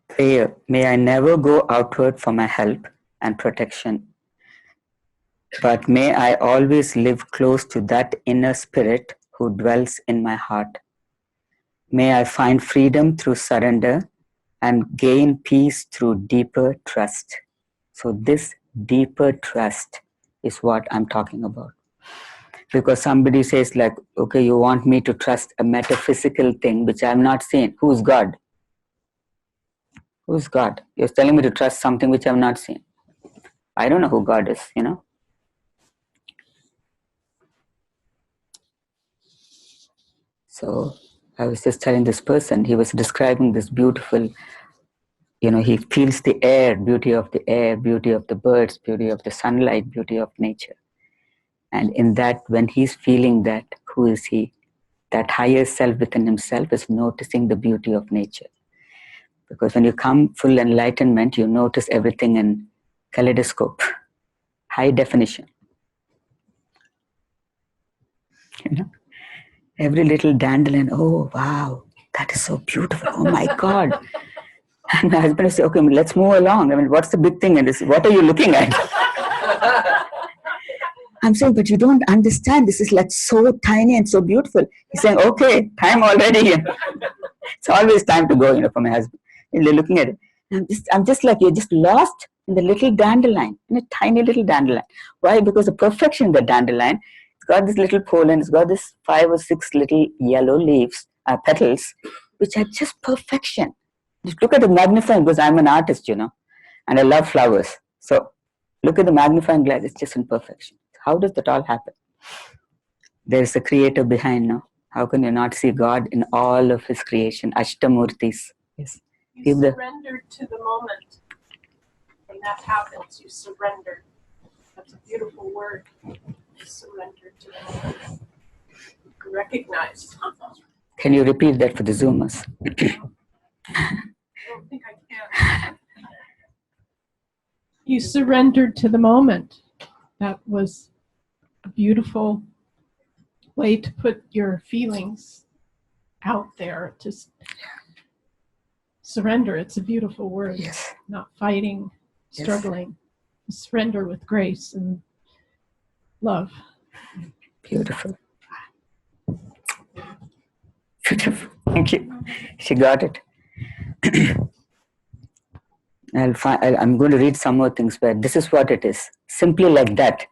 Prayer. May I never go outward for my help and protection, but may I always live close to that inner spirit who dwells in my heart. May I find freedom through surrender and gain peace through deeper trust. So this deeper trust is what I'm talking about. Because somebody says like, okay, you want me to trust a metaphysical thing which I have not seen. Who's God? Who's God? You're telling me to trust something which I have not seen. I don't know who God is, So I was just telling this person, he was describing this beautiful, he feels the air, beauty of the air, beauty of the birds, beauty of the sunlight, beauty of nature. And in that, when he's feeling that, who is he? That higher self within himself is noticing the beauty of nature. Because when you come full enlightenment, you notice everything in kaleidoscope, high definition. Every little dandelion, oh wow, that is so beautiful. Oh my God. And my husband will say, okay, let's move along. I mean, what's the big thing in this? What are you looking at? I'm saying, but you don't understand. This is like so tiny and so beautiful. He's saying, okay, time already. It's always time to go, for my husband. And they're looking at it. I'm just like, you're just lost in the little dandelion, in a tiny little dandelion. Why? Because the perfection in the dandelion, it's got this little pollen, it's got this 5 or 6 little yellow leaves, petals, which are just perfection. Just look at the magnifying, because I'm an artist, and I love flowers. So look at the magnifying glass, it's just in perfection. How does that all happen? There is a creator behind now. How can you not see God in all of his creation? Ashtamurtis. Yes. You surrender to the moment. When that happens, you surrender. That's a beautiful word. You surrender to the moment. You recognize. Can you repeat that for the Zoomers? I don't think I can. You surrendered to the moment. That was a beautiful way to put your feelings out there. Just surrender. It's a beautiful word. Yes. Not fighting, struggling. Yes. Surrender with grace and love. Beautiful. Beautiful. Thank you. She got it. I'm going to read some more things, but this is what it is. Simply like that.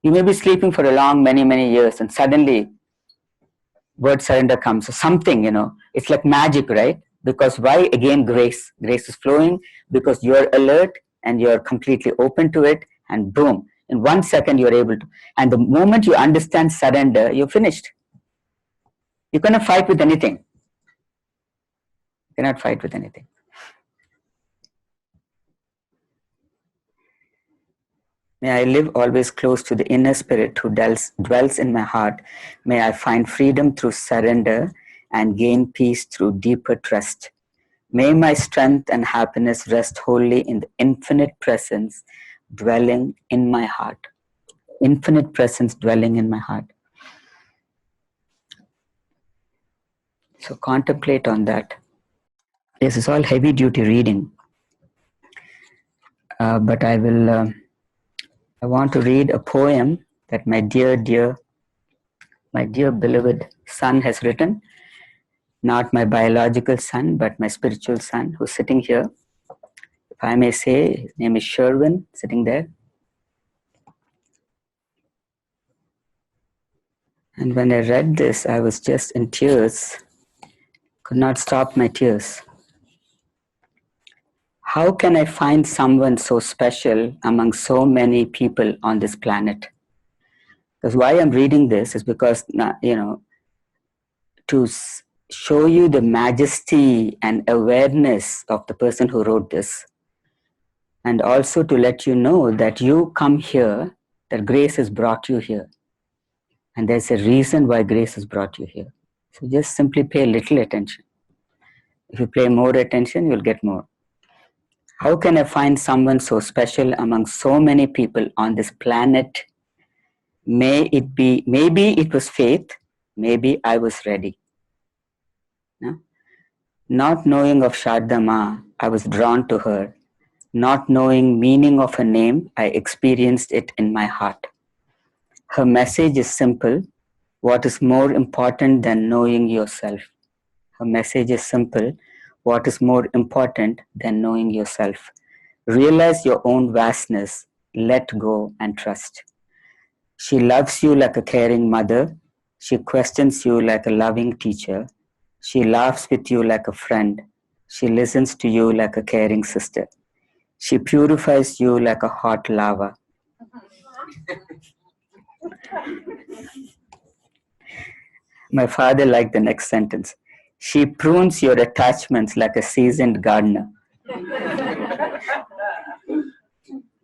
You may be sleeping for a long, many, many years, and suddenly word surrender comes. So something, it's like magic, right? Because why? Again, grace. Grace is flowing because you're alert and you're completely open to it, and boom, in 1 second you're able to. And the moment you understand surrender, you're finished. You cannot fight with anything. You cannot fight with anything. May I live always close to the inner spirit who dwells in my heart. May I find freedom through surrender and gain peace through deeper trust. May my strength and happiness rest wholly in the infinite presence dwelling in my heart. Infinite presence dwelling in my heart. So contemplate on that. This is all heavy duty reading. But I want to read a poem that my dear beloved son has written. Not my biological son, but my spiritual son who's sitting here. If I may say, his name is Sherwin, sitting there. And when I read this, I was just in tears, could not stop my tears. How can I find someone so special among so many people on this planet? Because why I'm reading this is because, to show you the majesty and awareness of the person who wrote this. and also to let you know that you come here, that grace has brought you here. And there's a reason why grace has brought you here. So just simply pay little attention. If you pay more attention, you'll get more. How can I find someone so special among so many people on this planet? Maybe it was faith, maybe I was ready. No? Not knowing of Sharada Ma, I was drawn to her. Not knowing meaning of her name, I experienced it in my heart. Her message is simple. What is more important than knowing yourself? Her message is simple. What is more important than knowing yourself? Realize your own vastness. Let go and trust. She loves you like a caring mother. She questions you like a loving teacher. She laughs with you like a friend. She listens to you like a caring sister. She purifies you like a hot lava. My father liked the next sentence. She prunes your attachments like a seasoned gardener.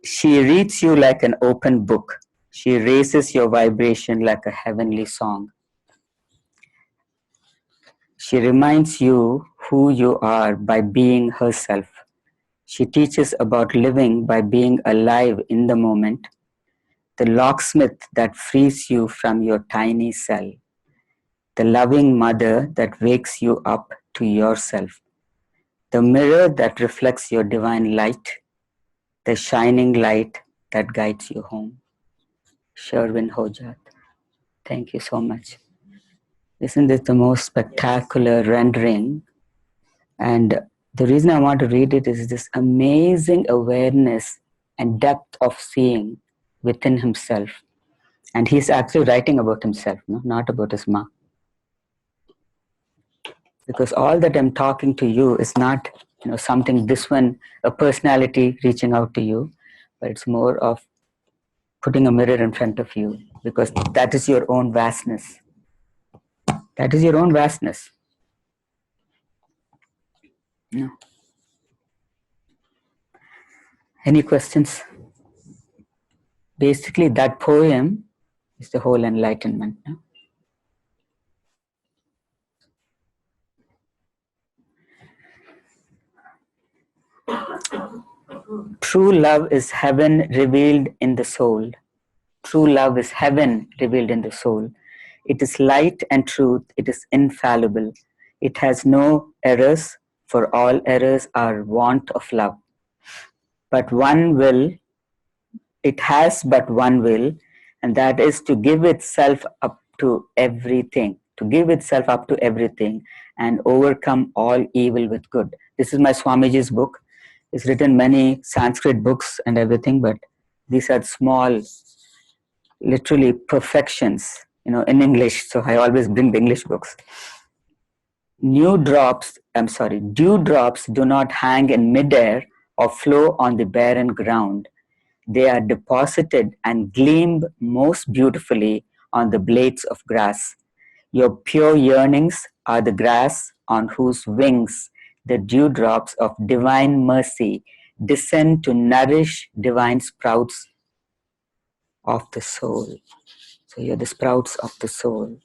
She reads you like an open book. She raises your vibration like a heavenly song. She reminds you who you are by being herself. She teaches about living by being alive in the moment, the locksmith that frees you from your tiny cell, the loving mother that wakes you up to yourself, the mirror that reflects your divine light, the shining light that guides you home. Sherwin Hojat. Thank you so much. Isn't this the most spectacular rendering? And the reason I want to read it is this amazing awareness and depth of seeing within himself. And he's actually writing about himself, no? Not about his ma. Because all that I'm talking to you is not, something this one, a personality reaching out to you, but it's more of putting a mirror in front of you, because that is your own vastness. That is your own vastness. No. Any questions? Basically, that poem is the whole enlightenment. No? True love is heaven revealed in the soul. True love is heaven revealed in the soul. It is light and truth. It is infallible. It has no errors, for all errors are want of love. But one will, it has but one will, and that is to give itself up to everything, and overcome all evil with good. This is my Swamiji's book. He's written many Sanskrit books and everything, but these are small, literally perfections, in English. So I always bring the English books. Dew drops do not hang in midair or flow on the barren ground. They are deposited and gleam most beautifully on the blades of grass. Your pure yearnings are the grass on whose wings the dewdrops of divine mercy descend to nourish divine sprouts of the soul. So you're the sprouts of the soul.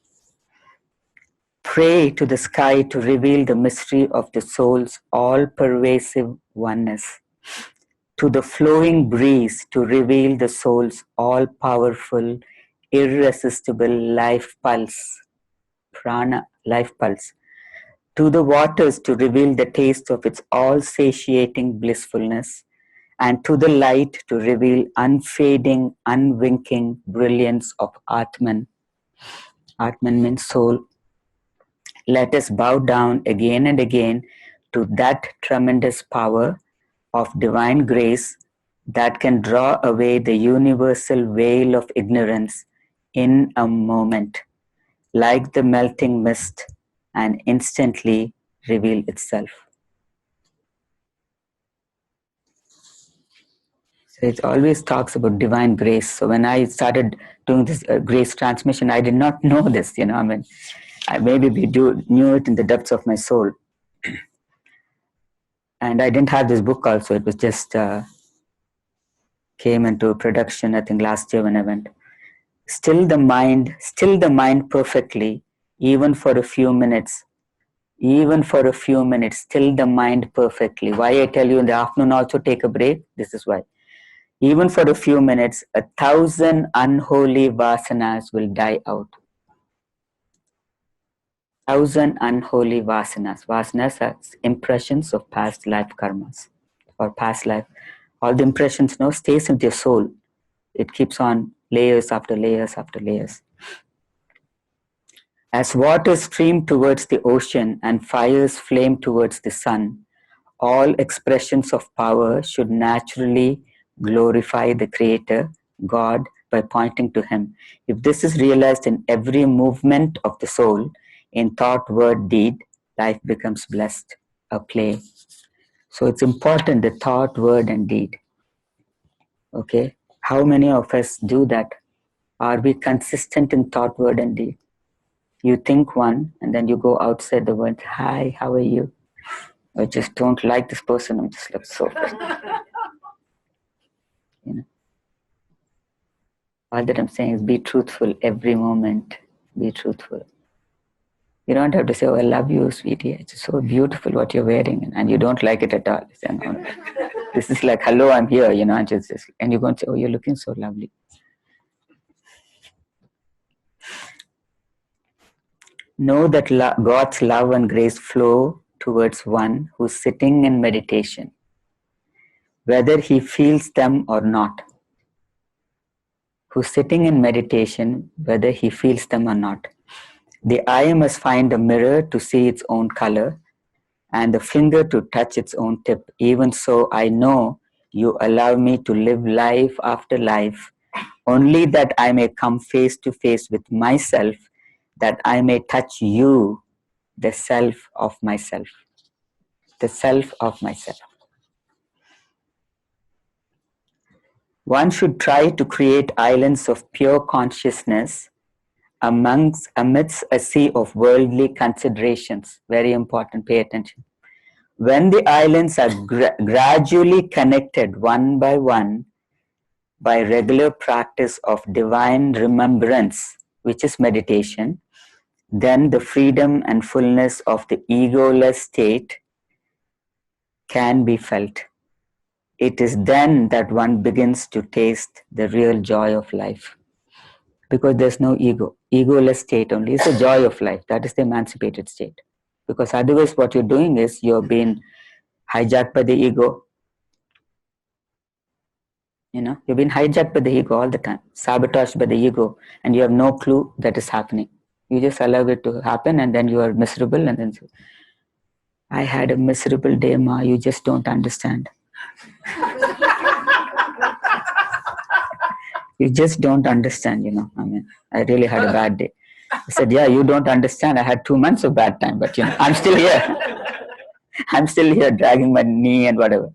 Pray to the sky to reveal the mystery of the soul's all-pervasive oneness. To the flowing breeze to reveal the soul's all-powerful, irresistible life pulse, prana, life pulse. To the waters to reveal the taste of its all-satiating blissfulness, and to the light to reveal unfading, unwinking brilliance of Atman. Atman means soul. Let us bow down again and again to that tremendous power of divine grace that can draw away the universal veil of ignorance in a moment, like the melting mist, and instantly reveal itself. So it always talks about divine grace. So when I started doing this grace transmission, I did not know this, maybe knew it in the depths of my soul. And I didn't have this book also. It was just came into production, I think last year when I went. Still the mind perfectly, even for a few minutes, still the mind perfectly. Why I tell you in the afternoon also take a break? This is why. Even for a few minutes, 1,000 unholy vasanas will die out. 1,000 unholy vasanas. Vasanas are impressions of past life karmas or past life. All the impressions stays in your soul. It keeps on layers after layers after layers. As waters stream towards the ocean and fires flame towards the sun, all expressions of power should naturally glorify the Creator, God, by pointing to Him. If this is realized in every movement of the soul, in thought, word, deed, life becomes blessed, a play. So it's important, the thought, word, and deed. Okay? How many of us do that? Are we consistent in thought, word, and deed? You think one, and then you go outside the world, hi, how are you? I just don't like this person, I'm just like so. All that I'm saying is be truthful every moment. Be truthful. You don't have to say, oh, I love you, sweetie. It's so beautiful what you're wearing. And you don't like it at all. You say, no. This is like, hello, I'm here, and and you're going to say, oh, you're looking so lovely. Know that God's love and grace flow towards one who's sitting in meditation, whether he feels them or not. Who's sitting in meditation, whether he feels them or not. The eye must find a mirror to see its own color, and the finger to touch its own tip. Even so, I know you allow me to live life after life, only that I may come face to face with myself, that I may touch you, the self of myself. The self of myself. One should try to create islands of pure consciousness amidst a sea of worldly considerations. Very important, pay attention. When the islands are gradually connected one by one by regular practice of divine remembrance, which is meditation, then the freedom and fullness of the egoless state can be felt. It is then that one begins to taste the real joy of life. Because there's no ego. Egoless state only is the joy of life. That is the emancipated state. Because otherwise what you're doing is you're being hijacked by the ego. You've been hijacked by the ego all the time, sabotaged by the ego, and you have no clue that is happening. You just allow it to happen, and then you are miserable, and then say, I had a miserable day, Ma, you just don't understand. You just don't understand, I really had a bad day. I said, yeah, you don't understand. I had 2 months of bad time, but I'm still here. I'm still here dragging my knee and whatever.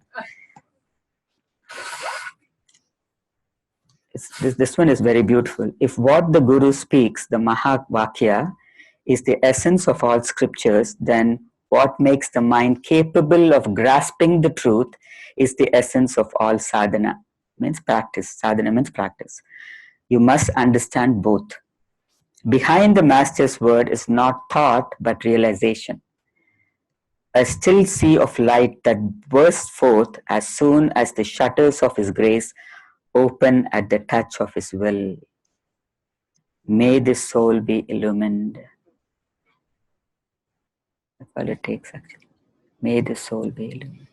This one is very beautiful. If what the Guru speaks, the Mahavakya, is the essence of all scriptures, then what makes the mind capable of grasping the truth is the essence of all sadhana. Means practice. Sadhana means practice. You must understand both. Behind the Master's word is not thought but realization. A still sea of light that bursts forth as soon as the shutters of His grace open at the touch of His will. May this soul be illumined. That's all it takes actually. May the soul be illumined.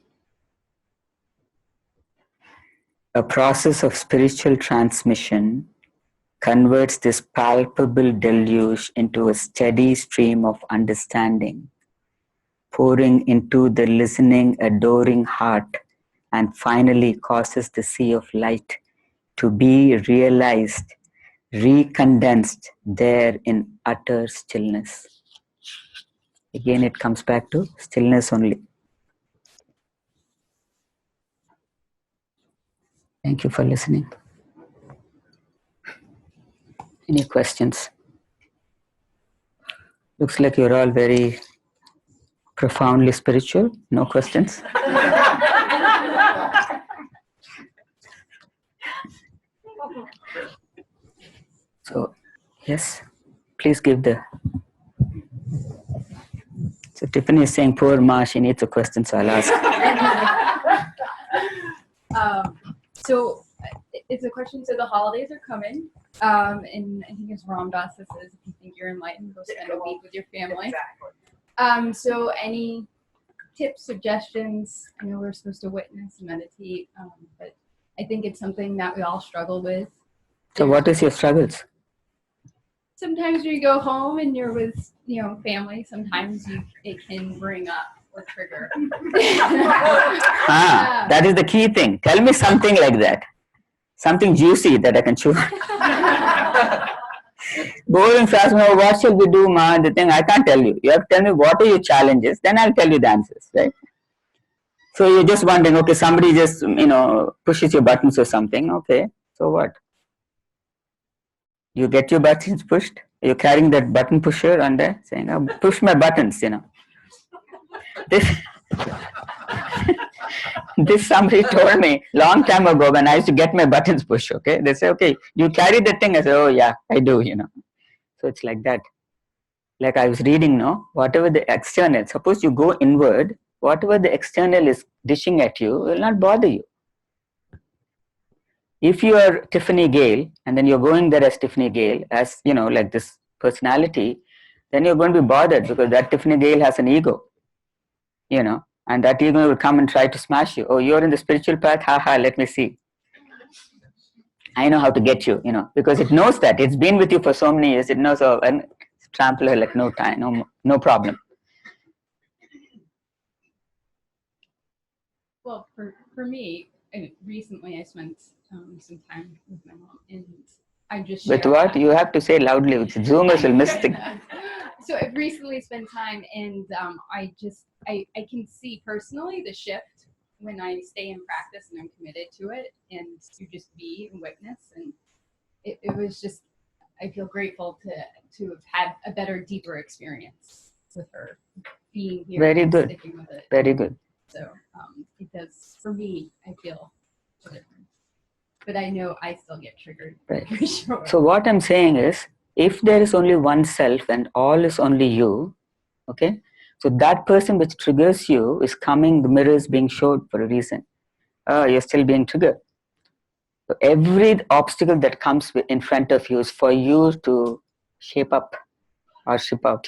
A process of spiritual transmission converts this palpable deluge into a steady stream of understanding, pouring into the listening, adoring heart, and finally causes the sea of light to be realized, recondensed there in utter stillness. Again, it comes back to stillness only. Thank you for listening. Any questions? Looks like you're all very profoundly spiritual. No questions? So, yes, please give the. So Tiffany is saying, poor Ma, she needs a question, so I'll ask. So it's a question. So the holidays are coming, and I think it's Ram Dass that says, if you think you're enlightened, go spend a week with your family. So any tips, suggestions? I know we're supposed to witness and meditate, but I think it's something that we all struggle with. So what is your struggles? Sometimes you go home and you're with, family. Sometimes it can bring up or trigger. That is the key thing. Tell me something like that. Something juicy that I can chew. Boring fast, what shall we do, Ma? The thing I can't tell you. You have to tell me what are your challenges, then I'll tell you the answers, right? So you're just wondering, okay, somebody just, pushes your buttons or something. Okay, so what? You get your buttons pushed. You're carrying that button pusher on there, saying, oh, push my buttons, This somebody told me long time ago when I used to get my buttons pushed, okay? They say, okay, you carry that thing? I say, oh yeah, I do, So it's like that. Like I was reading, whatever the external, suppose you go inward, whatever the external is dishing at you will not bother you. If you are Tiffany Gale and then you're going there as Tiffany Gale, as like this personality, then you're going to be bothered because that Tiffany Gale has an ego, and that ego will come and try to smash you. Oh, you're in the spiritual path? Haha, let me see. I know how to get you, because it knows that. It's been with you for so many years. It knows, and trample her like no time, no problem. Well, for me, recently I spent some time with my mom, and I just With what? You have to say loudly. Zoomers will miss the. So I've recently spent time, and I can see personally the shift when I stay in practice and I'm committed to it, and to just be and witness, and it was just, I feel grateful to have had a better, deeper experience with her being here. Very and good. Sticking with it. Very good. So it does, for me, I feel a difference. But I know I still get triggered, right. For sure. So what I'm saying is, if there is only one self and all is only you, okay, so that person which triggers you is coming, the mirror is being showed for a reason. You're still being triggered. So every obstacle that comes in front of you is for you to shape up or ship out,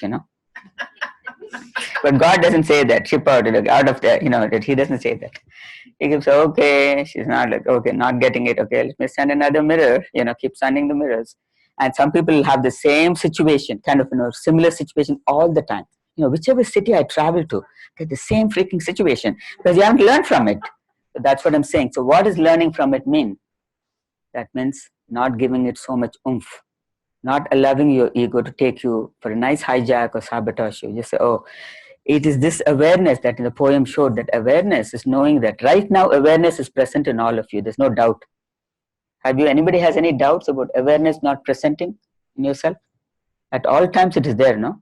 But God doesn't say that, ship out of there, that He doesn't say that. He gives, okay, she's not like, okay, not getting it, okay, let me send another mirror, keep sending the mirrors. And some people have the same situation, kind of, similar situation all the time. Whichever city I travel to, get the same freaking situation because you haven't learned from it. So that's what I'm saying. So what does learning from it mean? That means not giving it so much oomph, not allowing your ego to take you for a nice hijack or sabotage you. Just say, oh, it is this awareness that in the poem showed, that awareness is knowing that right now awareness is present in all of you. There's no doubt. Anybody has any doubts about awareness not presenting in yourself? At all times it is there, no?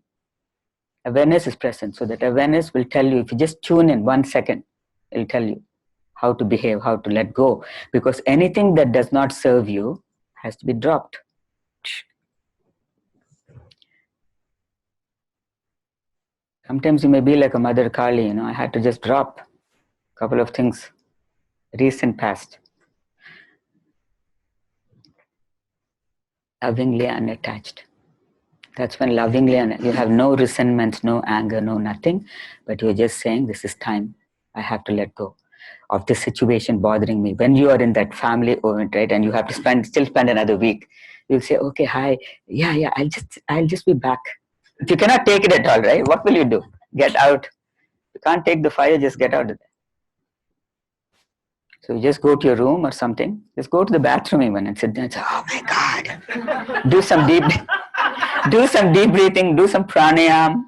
Awareness is present. So that awareness will tell you, if you just tune in 1 second, it will tell you how to behave, how to let go. Because anything that does not serve you has to be dropped. Sometimes you may be like a Mother Kali, I had to just drop a couple of things, recent past. Lovingly unattached. That's when lovingly, you have no resentment, no anger, no nothing, but you're just saying, this is time, I have to let go of this situation bothering me. When you are in that family event, right, and you have to still spend another week, you'll say, okay, hi, yeah, I'll just be back. If you cannot take it at all, right, what will you do? Get out. You can't take the fire, just get out of there. So you just go to your room or something, just go to the bathroom even and sit there and say, oh my God, do some deep breathing, do some pranayam,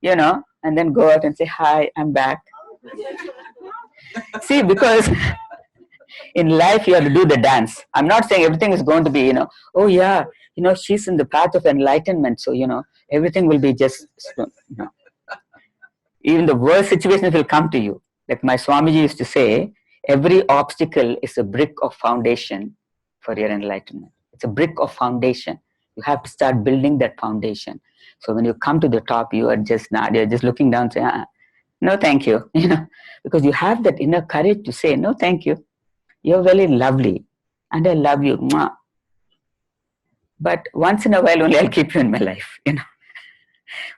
and then go out and say, hi, I'm back. See, because in life you have to do the dance. I'm not saying everything is going to be, oh yeah, she's in the path of enlightenment, so, everything will be just, Even the worst situations will come to you. Like my Swamiji used to say, every obstacle is a brick of foundation for your enlightenment. It's a brick of foundation. You have to start building that foundation. So when you come to the top, you are just not, you're just looking down saying, no, thank you. Because you have that inner courage to say, no, thank you. You're very lovely and I love you. Mwah. But once in a while only I'll keep you in my life.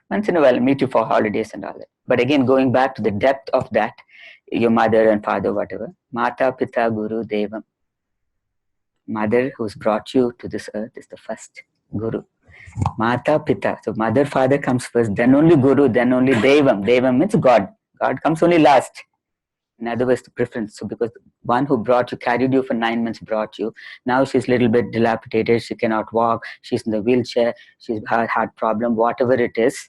Once in a while I'll meet you for holidays and all that. But again, going back to the depth of that, your mother and father, whatever. Mata, Pita, Guru, Devam. Mother who's brought you to this earth is the first Guru. Mata, Pita. So mother, father comes first, then only Guru, then only Devam. Devam means God. God comes only last. In other words, the preference. So because one who brought you, carried you for 9 months, brought you. Now she's a little bit dilapidated. She cannot walk. She's in the wheelchair. She's had heart problem. Whatever it is,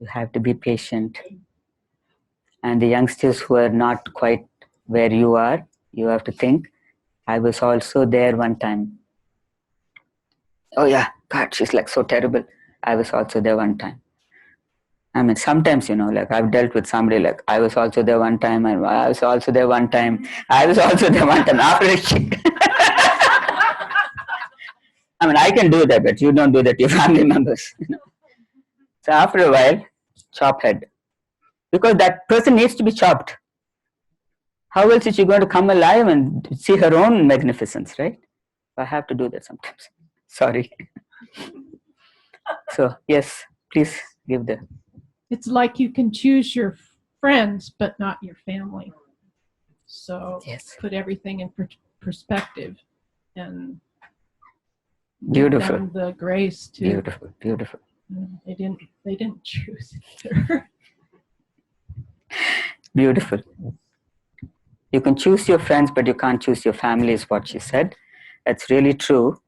you have to be patient. And the youngsters who are not quite where you are, you have to think, I was also there one time. Oh yeah, God, she's like so terrible. I was also there one time. I mean, sometimes, like I've dealt with somebody like, I was also there one time, and I was also there one time. I was also there one time after a shit. I mean, I can do that, but you don't do that to your family members. So after a while, chop head. Because that person needs to be chopped. How else is she going to come alive and see her own magnificence, right? I have to do that sometimes. Sorry. So, yes, please give the... It's like you can choose your friends, but not your family. So Yes. put everything in perspective and Beautiful. give them the grace to. Beautiful, beautiful. They didn't choose either. Beautiful. You can choose your friends, but you can't choose your family, is what she said. That's really true.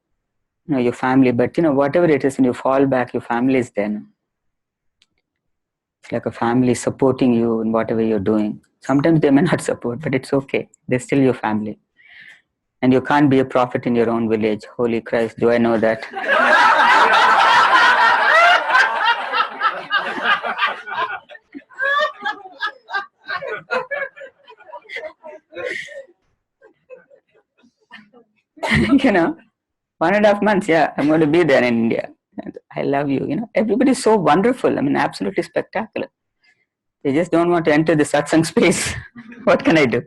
Your family, but whatever it is, when you fall back, your family is there. It's like a family supporting you in whatever you're doing. Sometimes they may not support, but it's okay. They're still your family. And you can't be a prophet in your own village. Holy Christ, do I know that? you know, 1.5 months, yeah, I'm going to be there in India. I love you. Everybody's so wonderful. I mean, absolutely spectacular. They just don't want to enter the satsang space. What can I do?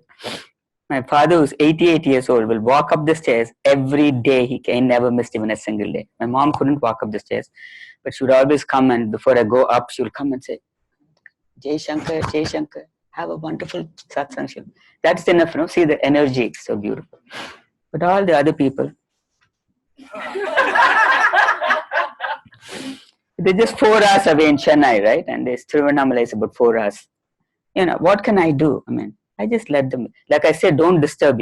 My father, who's 88 years old, will walk up the stairs every day. He never missed even a single day. My mom couldn't walk up the stairs, but she would always come, and before I go up, she will come and say, Jai Shankar, have a wonderful satsang. That's enough, See the energy, so beautiful. But all the other people, they're just 4 hours away in Chennai, right? And this Tiruvannamalai is about 4 hours. What can I do? I mean, I just let them, like I said, don't disturb,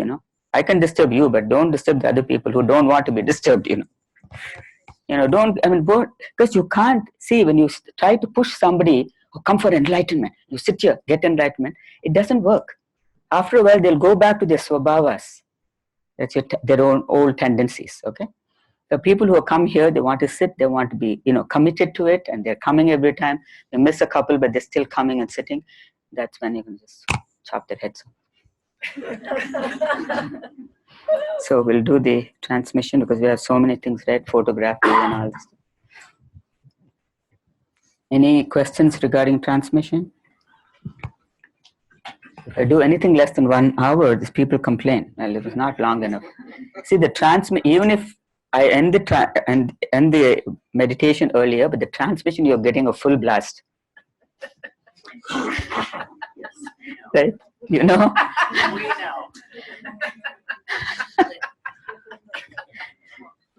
I can disturb you, but don't disturb the other people who don't want to be disturbed, because you can't see when you try to push somebody who come for enlightenment, you sit here, get enlightenment, it doesn't work. After a while, they'll go back to their swabhavas. That's their own old tendencies, okay? The people who come here, they want to sit, they want to be, committed to it, and they're coming every time. They miss a couple, but they're still coming and sitting. That's when you can just chop their heads off. So we'll do the transmission because we have so many things, right? Photography and all this. Any questions regarding transmission? If I do anything less than 1 hour, these people complain. Well, it was not long enough. See, the even if I end the meditation earlier, but the transmission, you're getting a full blast. Right? We know.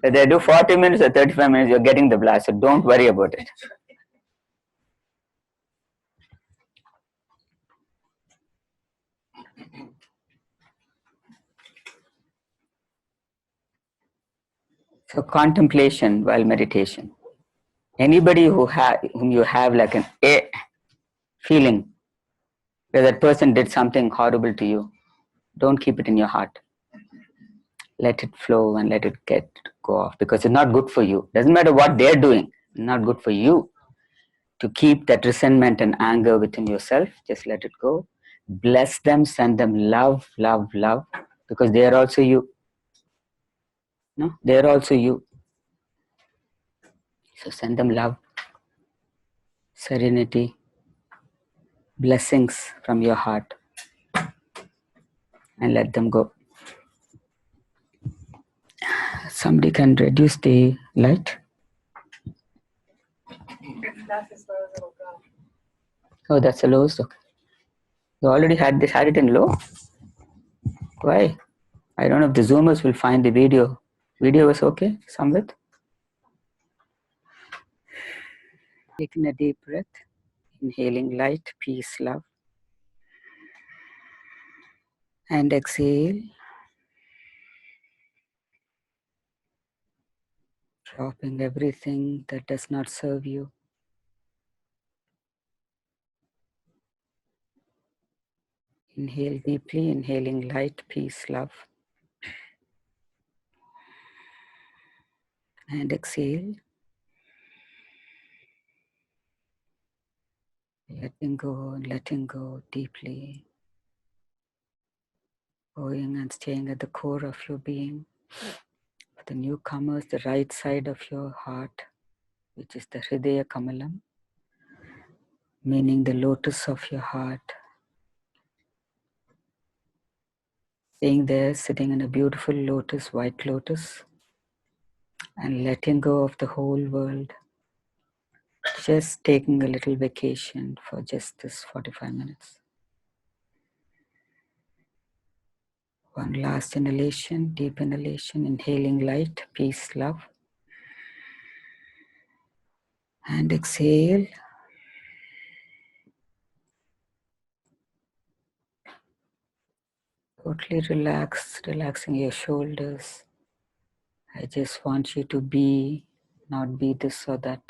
If they do 40 minutes or 35 minutes, you're getting the blast, so don't worry about it. So contemplation while meditation. Anybody whom you have like an feeling that that person did something horrible to you, don't keep it in your heart. Let it flow and let it go off, because it's not good for you. Doesn't matter what they're doing, it's not good for you to keep that resentment and anger within yourself. Just let it go. Bless them, send them love, love, love, because they are also you. No, they're also you. So send them love, serenity, blessings from your heart, and let them go. Somebody can reduce the light. That's as low as it'll go. Oh, that's the lowest. Okay. You already had it in low. Why? I don't know if the Zoomers will find the video. Video was okay, Samvit? Taking a deep breath, inhaling light, peace, love, and exhale, dropping everything that does not serve you. Inhale deeply, inhaling light, peace, love, and exhale, letting go deeply, going and staying at the core of your being. For the newcomers, the right side of your heart, which is the Hridaya Kamalam, meaning the lotus of your heart. Staying there, sitting in a beautiful lotus, white lotus, and letting go of the whole world. Just taking a little vacation for just this 45 minutes. One last inhalation, deep inhalation, inhaling light, peace, love. And exhale. Totally relaxed, relaxing your shoulders. I just want you to be, not be this or that.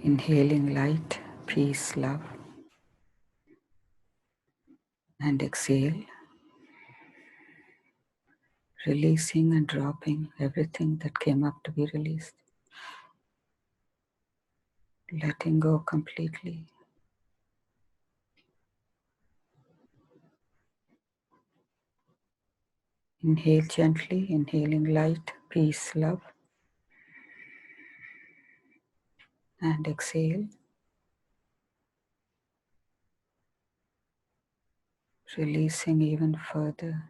Inhaling light, peace, love, and exhale, releasing and dropping everything that came up to be released. Letting go completely. Inhale gently, inhaling light, peace, love, and exhale, releasing even further,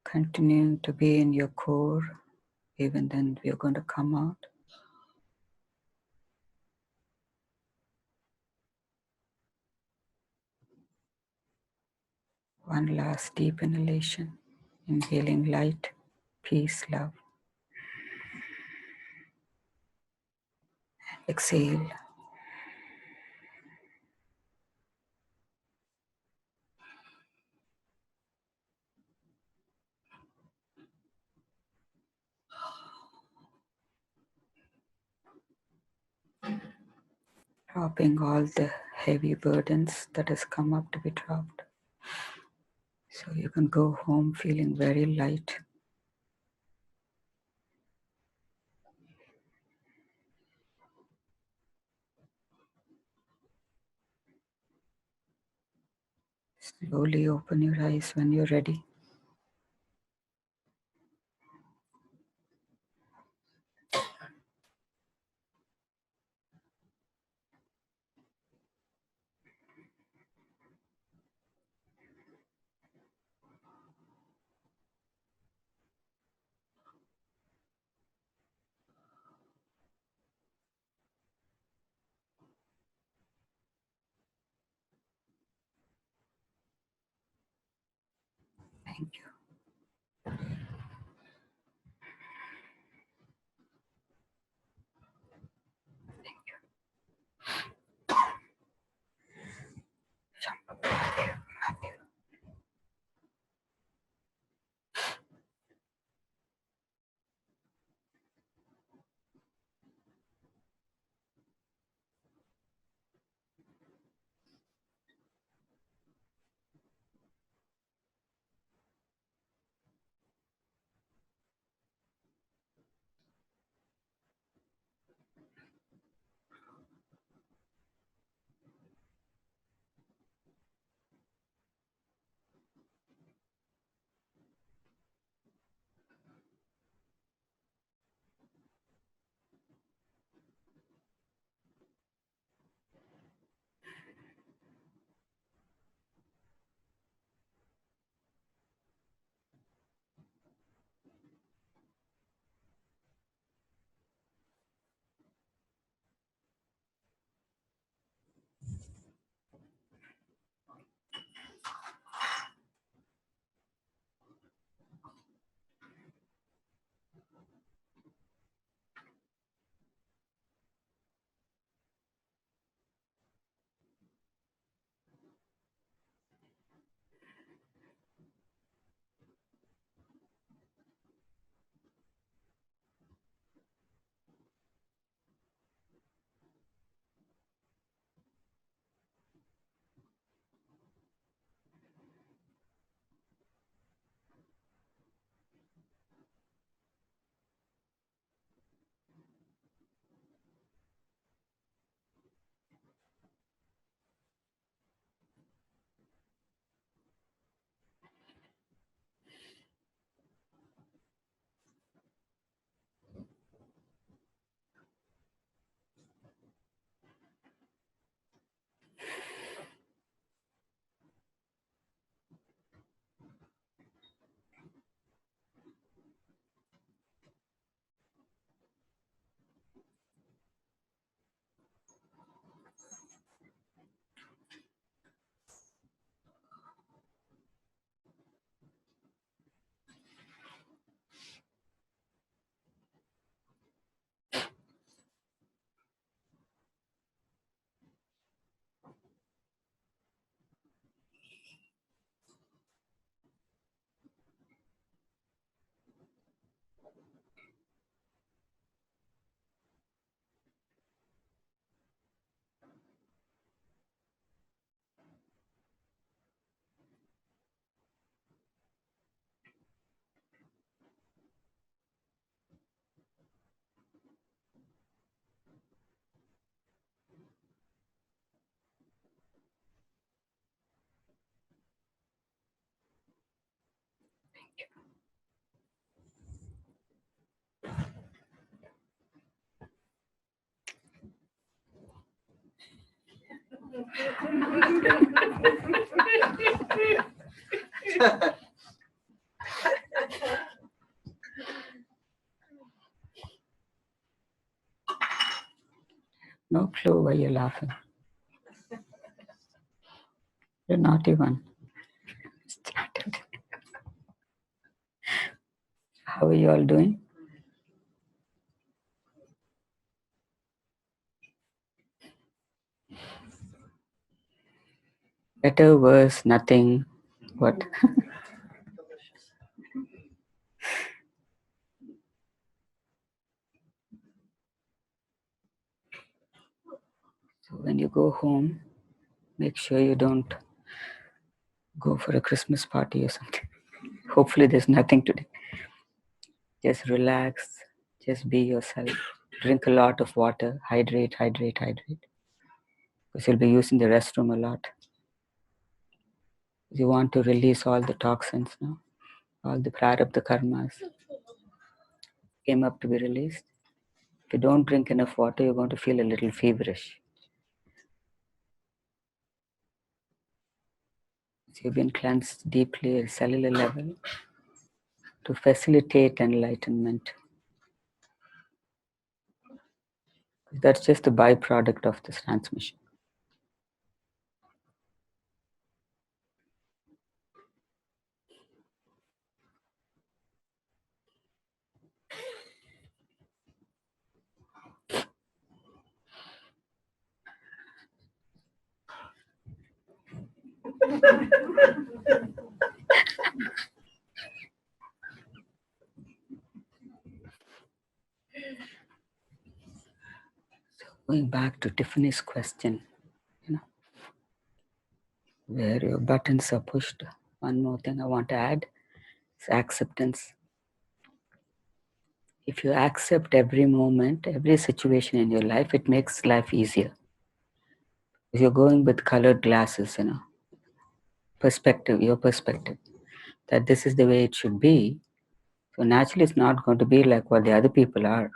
continuing to be in your core, even then we're going to come out. One last deep inhalation, inhaling light, peace, love, and exhale. Dropping all the heavy burdens that has come up to be dropped. So you can go home feeling very light. Slowly open your eyes when you're ready. Thank you. No clue why you're laughing. You're naughty one. Started. How are you all doing? Better, worse, nothing. What? So when you go home, make sure you don't go for a Christmas party or something. Hopefully there's nothing today. Just relax. Just be yourself. Drink a lot of water. Hydrate, hydrate, hydrate. Because you'll be using the restroom a lot. You want to release all the toxins now. All the prarabdha karmas came up to be released. If you don't drink enough water, you're going to feel a little feverish. So you've been cleansed deeply at cellular level to facilitate enlightenment. That's just a byproduct of this transmission. Going back to Tiffany's question, where your buttons are pushed. One more thing I want to add is acceptance. If you accept every moment, every situation in your life, it makes life easier. If you're going with colored glasses, perspective, your perspective, that this is the way it should be, so naturally it's not going to be like what the other people are,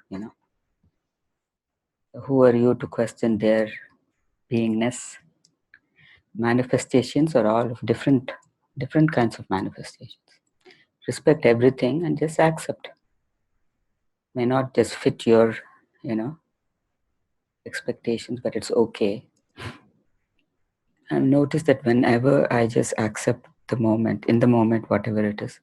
Who are you to question their beingness? Manifestations are all of different kinds of manifestations. Respect everything and just accept. May not just fit your, expectations, but it's okay. And notice that whenever I just accept the moment, in the moment, whatever it is,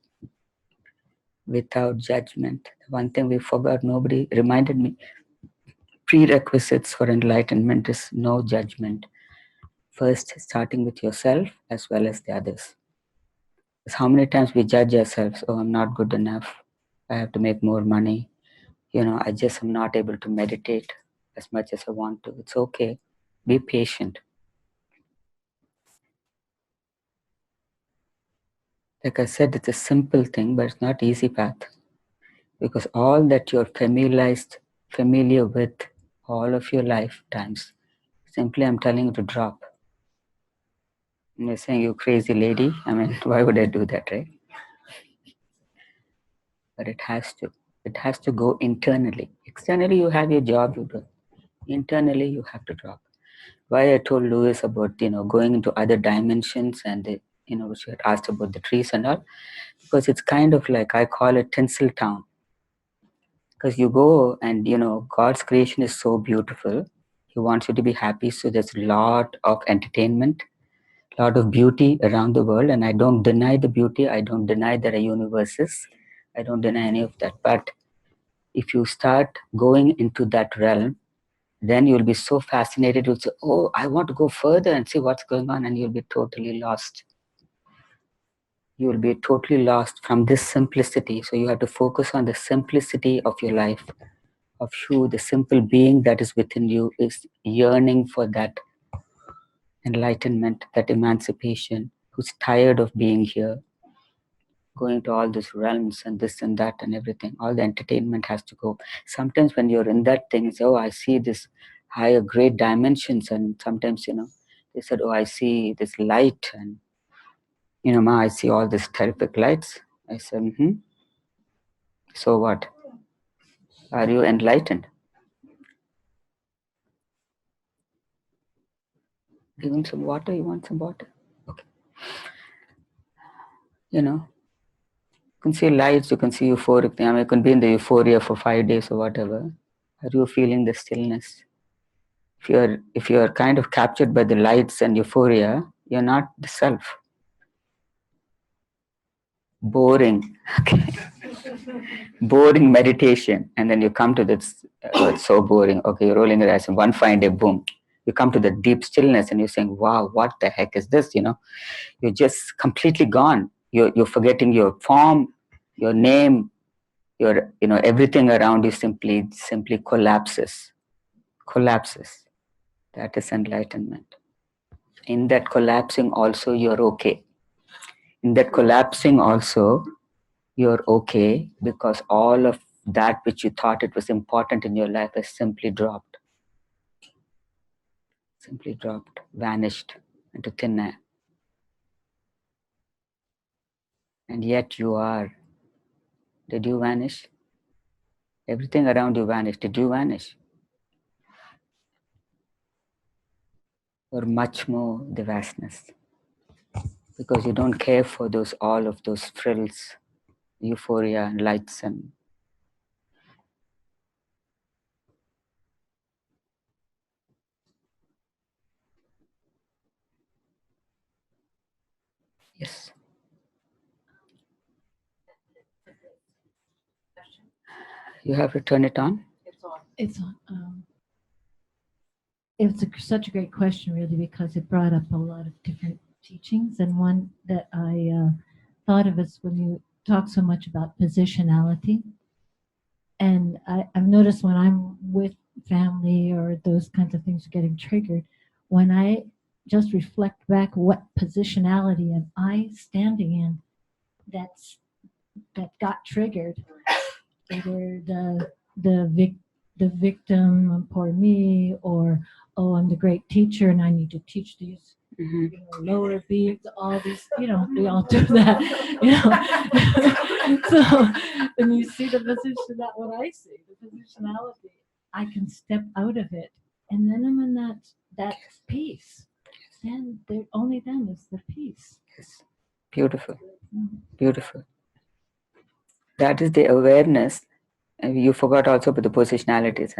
without judgment. One thing we forgot, nobody reminded me, prerequisites for enlightenment is no judgment. First, starting with yourself as well as the others. Because how many times we judge ourselves, oh, I'm not good enough, I have to make more money, I just am not able to meditate as much as I want to. It's okay. Be patient. Like I said, it's a simple thing, but it's not easy path. Because all that you're familiar with all of your lifetimes, simply I'm telling you to drop. And you're saying, you crazy lady, why would I do that, right? But it has to. It has to go internally. Externally, you have your job, you do. Internally, you have to drop. Why I told Lewis about, going into other dimensions and, which you had asked about the trees and all, because it's kind of like, I call it tinsel town. Because you go and, God's creation is so beautiful. He wants you to be happy. So there's a lot of entertainment, a lot of beauty around the world. And I don't deny the beauty. I don't deny there are universes. I don't deny any of that. But if you start going into that realm, then you'll be so fascinated. You'll say, oh, I want to go further and see what's going on. And you'll be totally lost. You will be totally lost from this simplicity. So you have to focus on the simplicity of your life, of who the simple being that is within you is yearning for that enlightenment, that emancipation, who's tired of being here, going to all these realms and this and that and everything. All the entertainment has to go. Sometimes when you're in that thing, you say, oh, I see this higher, great dimensions. And sometimes, they said, oh, I see this light. And, Ma, I see all these terrific lights. I said, so what? Are you enlightened? Give him some water. You want some water? Okay. You can see lights, you can see euphoric. You can be in the euphoria for 5 days or whatever. Are you feeling the stillness? If you're kind of captured by the lights and euphoria, you're not the self. Boring. Okay. Boring meditation. And then you come to this, it's so boring. Okay, you're rolling your eyes and one fine day, boom. You come to the deep stillness and you're saying, wow, what the heck is this? You're just completely gone. You're forgetting your form, your name, everything around you simply collapses. That is enlightenment. In that collapsing also you're okay. In that collapsing also you're okay, because all of that which you thought it was important in your life has simply dropped, vanished into thin air. And yet you are. Did you vanish? Everything around you vanished. Did you vanish? Or much more the vastness, because you don't care for all of those frills, euphoria and lights and yes. You have to turn it on. It's such a great question, really, because it brought up a lot of different teachings, and one that I thought of is when you talk so much about positionality. And I've noticed when I'm with family or those kinds of things getting triggered, when I just reflect back, what positionality am I standing in that got triggered? Either the victim, poor me, or oh, I'm the great teacher and I need to teach these lower beings, all these, we all do that, So, and you see the position, that what I see, the positionality, I can step out of it, and then I'm in that peace. Then only then is the peace. Yes. Beautiful. Beautiful. That is the awareness. You forgot also about the positionalities.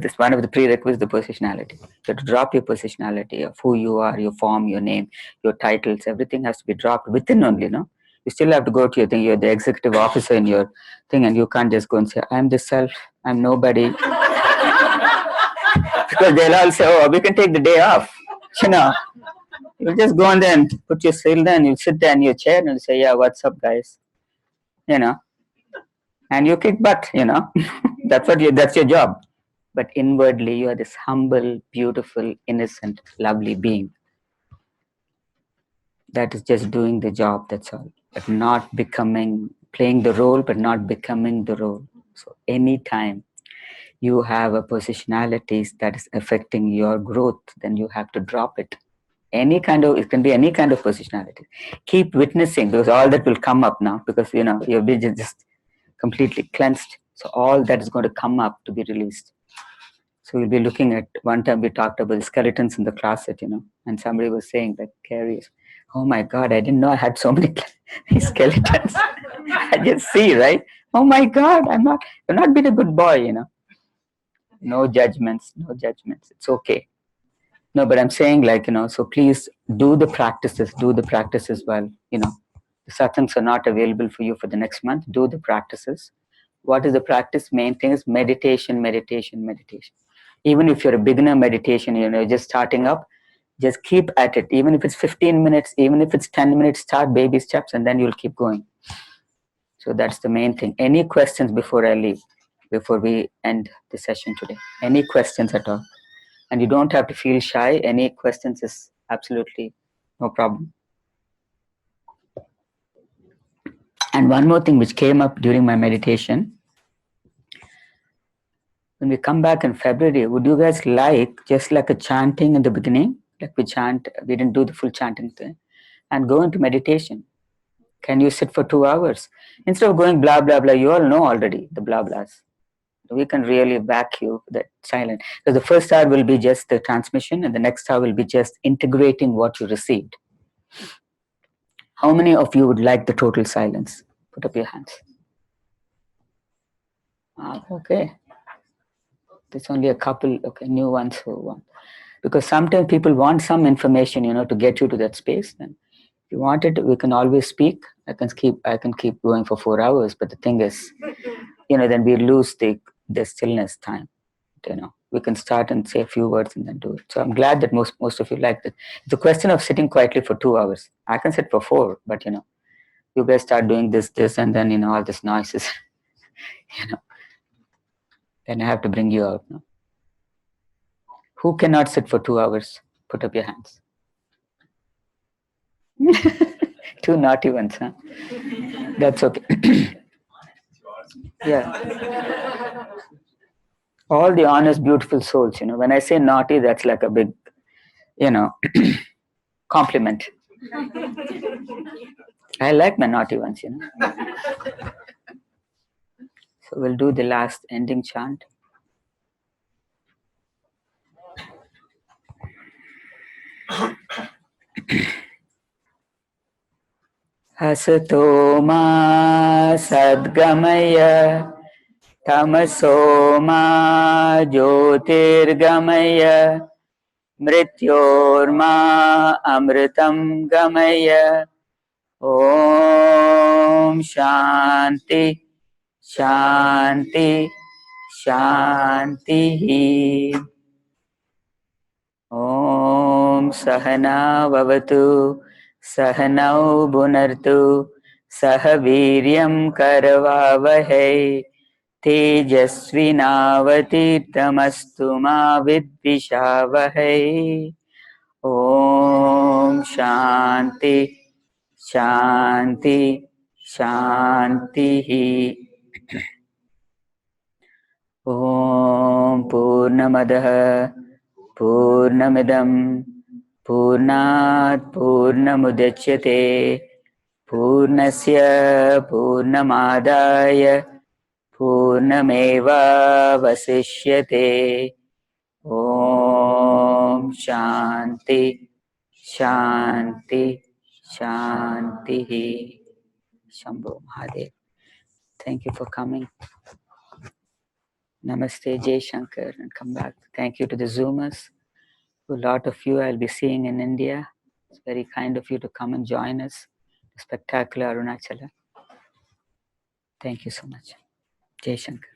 This one of the prerequisites, the positionality. You have to drop your positionality of who you are, your form, your name, your titles. Everything has to be dropped within only, You still have to go to your thing. You're the executive officer in your thing, and you can't just go and say, I'm the self, I'm nobody. Because they'll all say, oh, we can take the day off. You just go and then put your seal there and you sit there in your chair and say, yeah, what's up, guys? And you kick butt, that's your job. But inwardly, you are this humble, beautiful, innocent, lovely being that is just doing the job, that's all. But not playing the role, but not becoming the role. So anytime you have a positionality that is affecting your growth, then you have to drop it. It can be any kind of positionality. Keep witnessing, because all that will come up now, because your vision just completely cleansed. So all that is going to come up to be released. So we'll be looking at, one time we talked about skeletons in the closet, and somebody was saying that, Carrie, oh my God, I didn't know I had so many skeletons. I just see, right? Oh my God, I've not been a good boy, No judgments. It's okay. No, but I'm saying so please do the practices well, The satsangs are not available for you for the next month. Do the practices. What is the practice? Main thing is meditation. Even if you're a beginner meditation, just starting up, just keep at it. Even if it's 15 minutes, even if it's 10 minutes, start baby steps and then you'll keep going. So that's the main thing. Any questions before I leave, before we end the session today? Any questions at all? And you don't have to feel shy. Any questions is absolutely no problem. And one more thing which came up during my meditation, when we come back in February, would you guys just like a chanting in the beginning, like we didn't do the full chanting thing, and go into meditation? Can you sit for 2 hours? Instead of going blah, blah, blah, you all know already the blah, blahs. We can really vacuum that silence. Because the first hour will be just the transmission, and the next hour will be just integrating what you received. How many of you would like the total silence? Put up your hands. Okay. There's only a couple, okay, new ones who want. Because sometimes people want some information, to get you to that space. And if you want it, we can always speak. I can keep going for 4 hours. But the thing is, then we lose the stillness time. We can start and say a few words and then do it. So I'm glad that most of you like it. It's a question of sitting quietly for 2 hours. I can sit for 4, but you guys start doing this, and then all this noises. Then I have to bring you out. No? Who cannot sit for 2 hours? Put up your hands. 2 naughty ones, huh? That's okay. Yeah. All the honest, beautiful souls, when I say naughty, that's like a big, compliment. I like my naughty ones, So we'll do the last ending chant. Asato ma sadgamaya tamaso ma jyotirgamaya mrityorma amritam gamaya. Om Shanti Shanti Shanti. Om Sahana Vavatu Sahanau Bhunartu Sahaviryam Karavavahe Tejasvinavatitramastu ma vidvishavahe. Om Shanti Shanti Shanti. Om Purnamadaha Purnamidam Purnat Purnamudachyate Purnasya Purnamadaya Purnameva Vasishyate. Om Shanti Shanti Shanti. Shambho Mahadev. Thank you for coming. Namaste, Jai Shankar, and come back. Thank you to the Zoomers. A lot of you I'll be seeing in India. It's very kind of you to come and join us. Spectacular Arunachala. Thank you so much. Jai Shankar.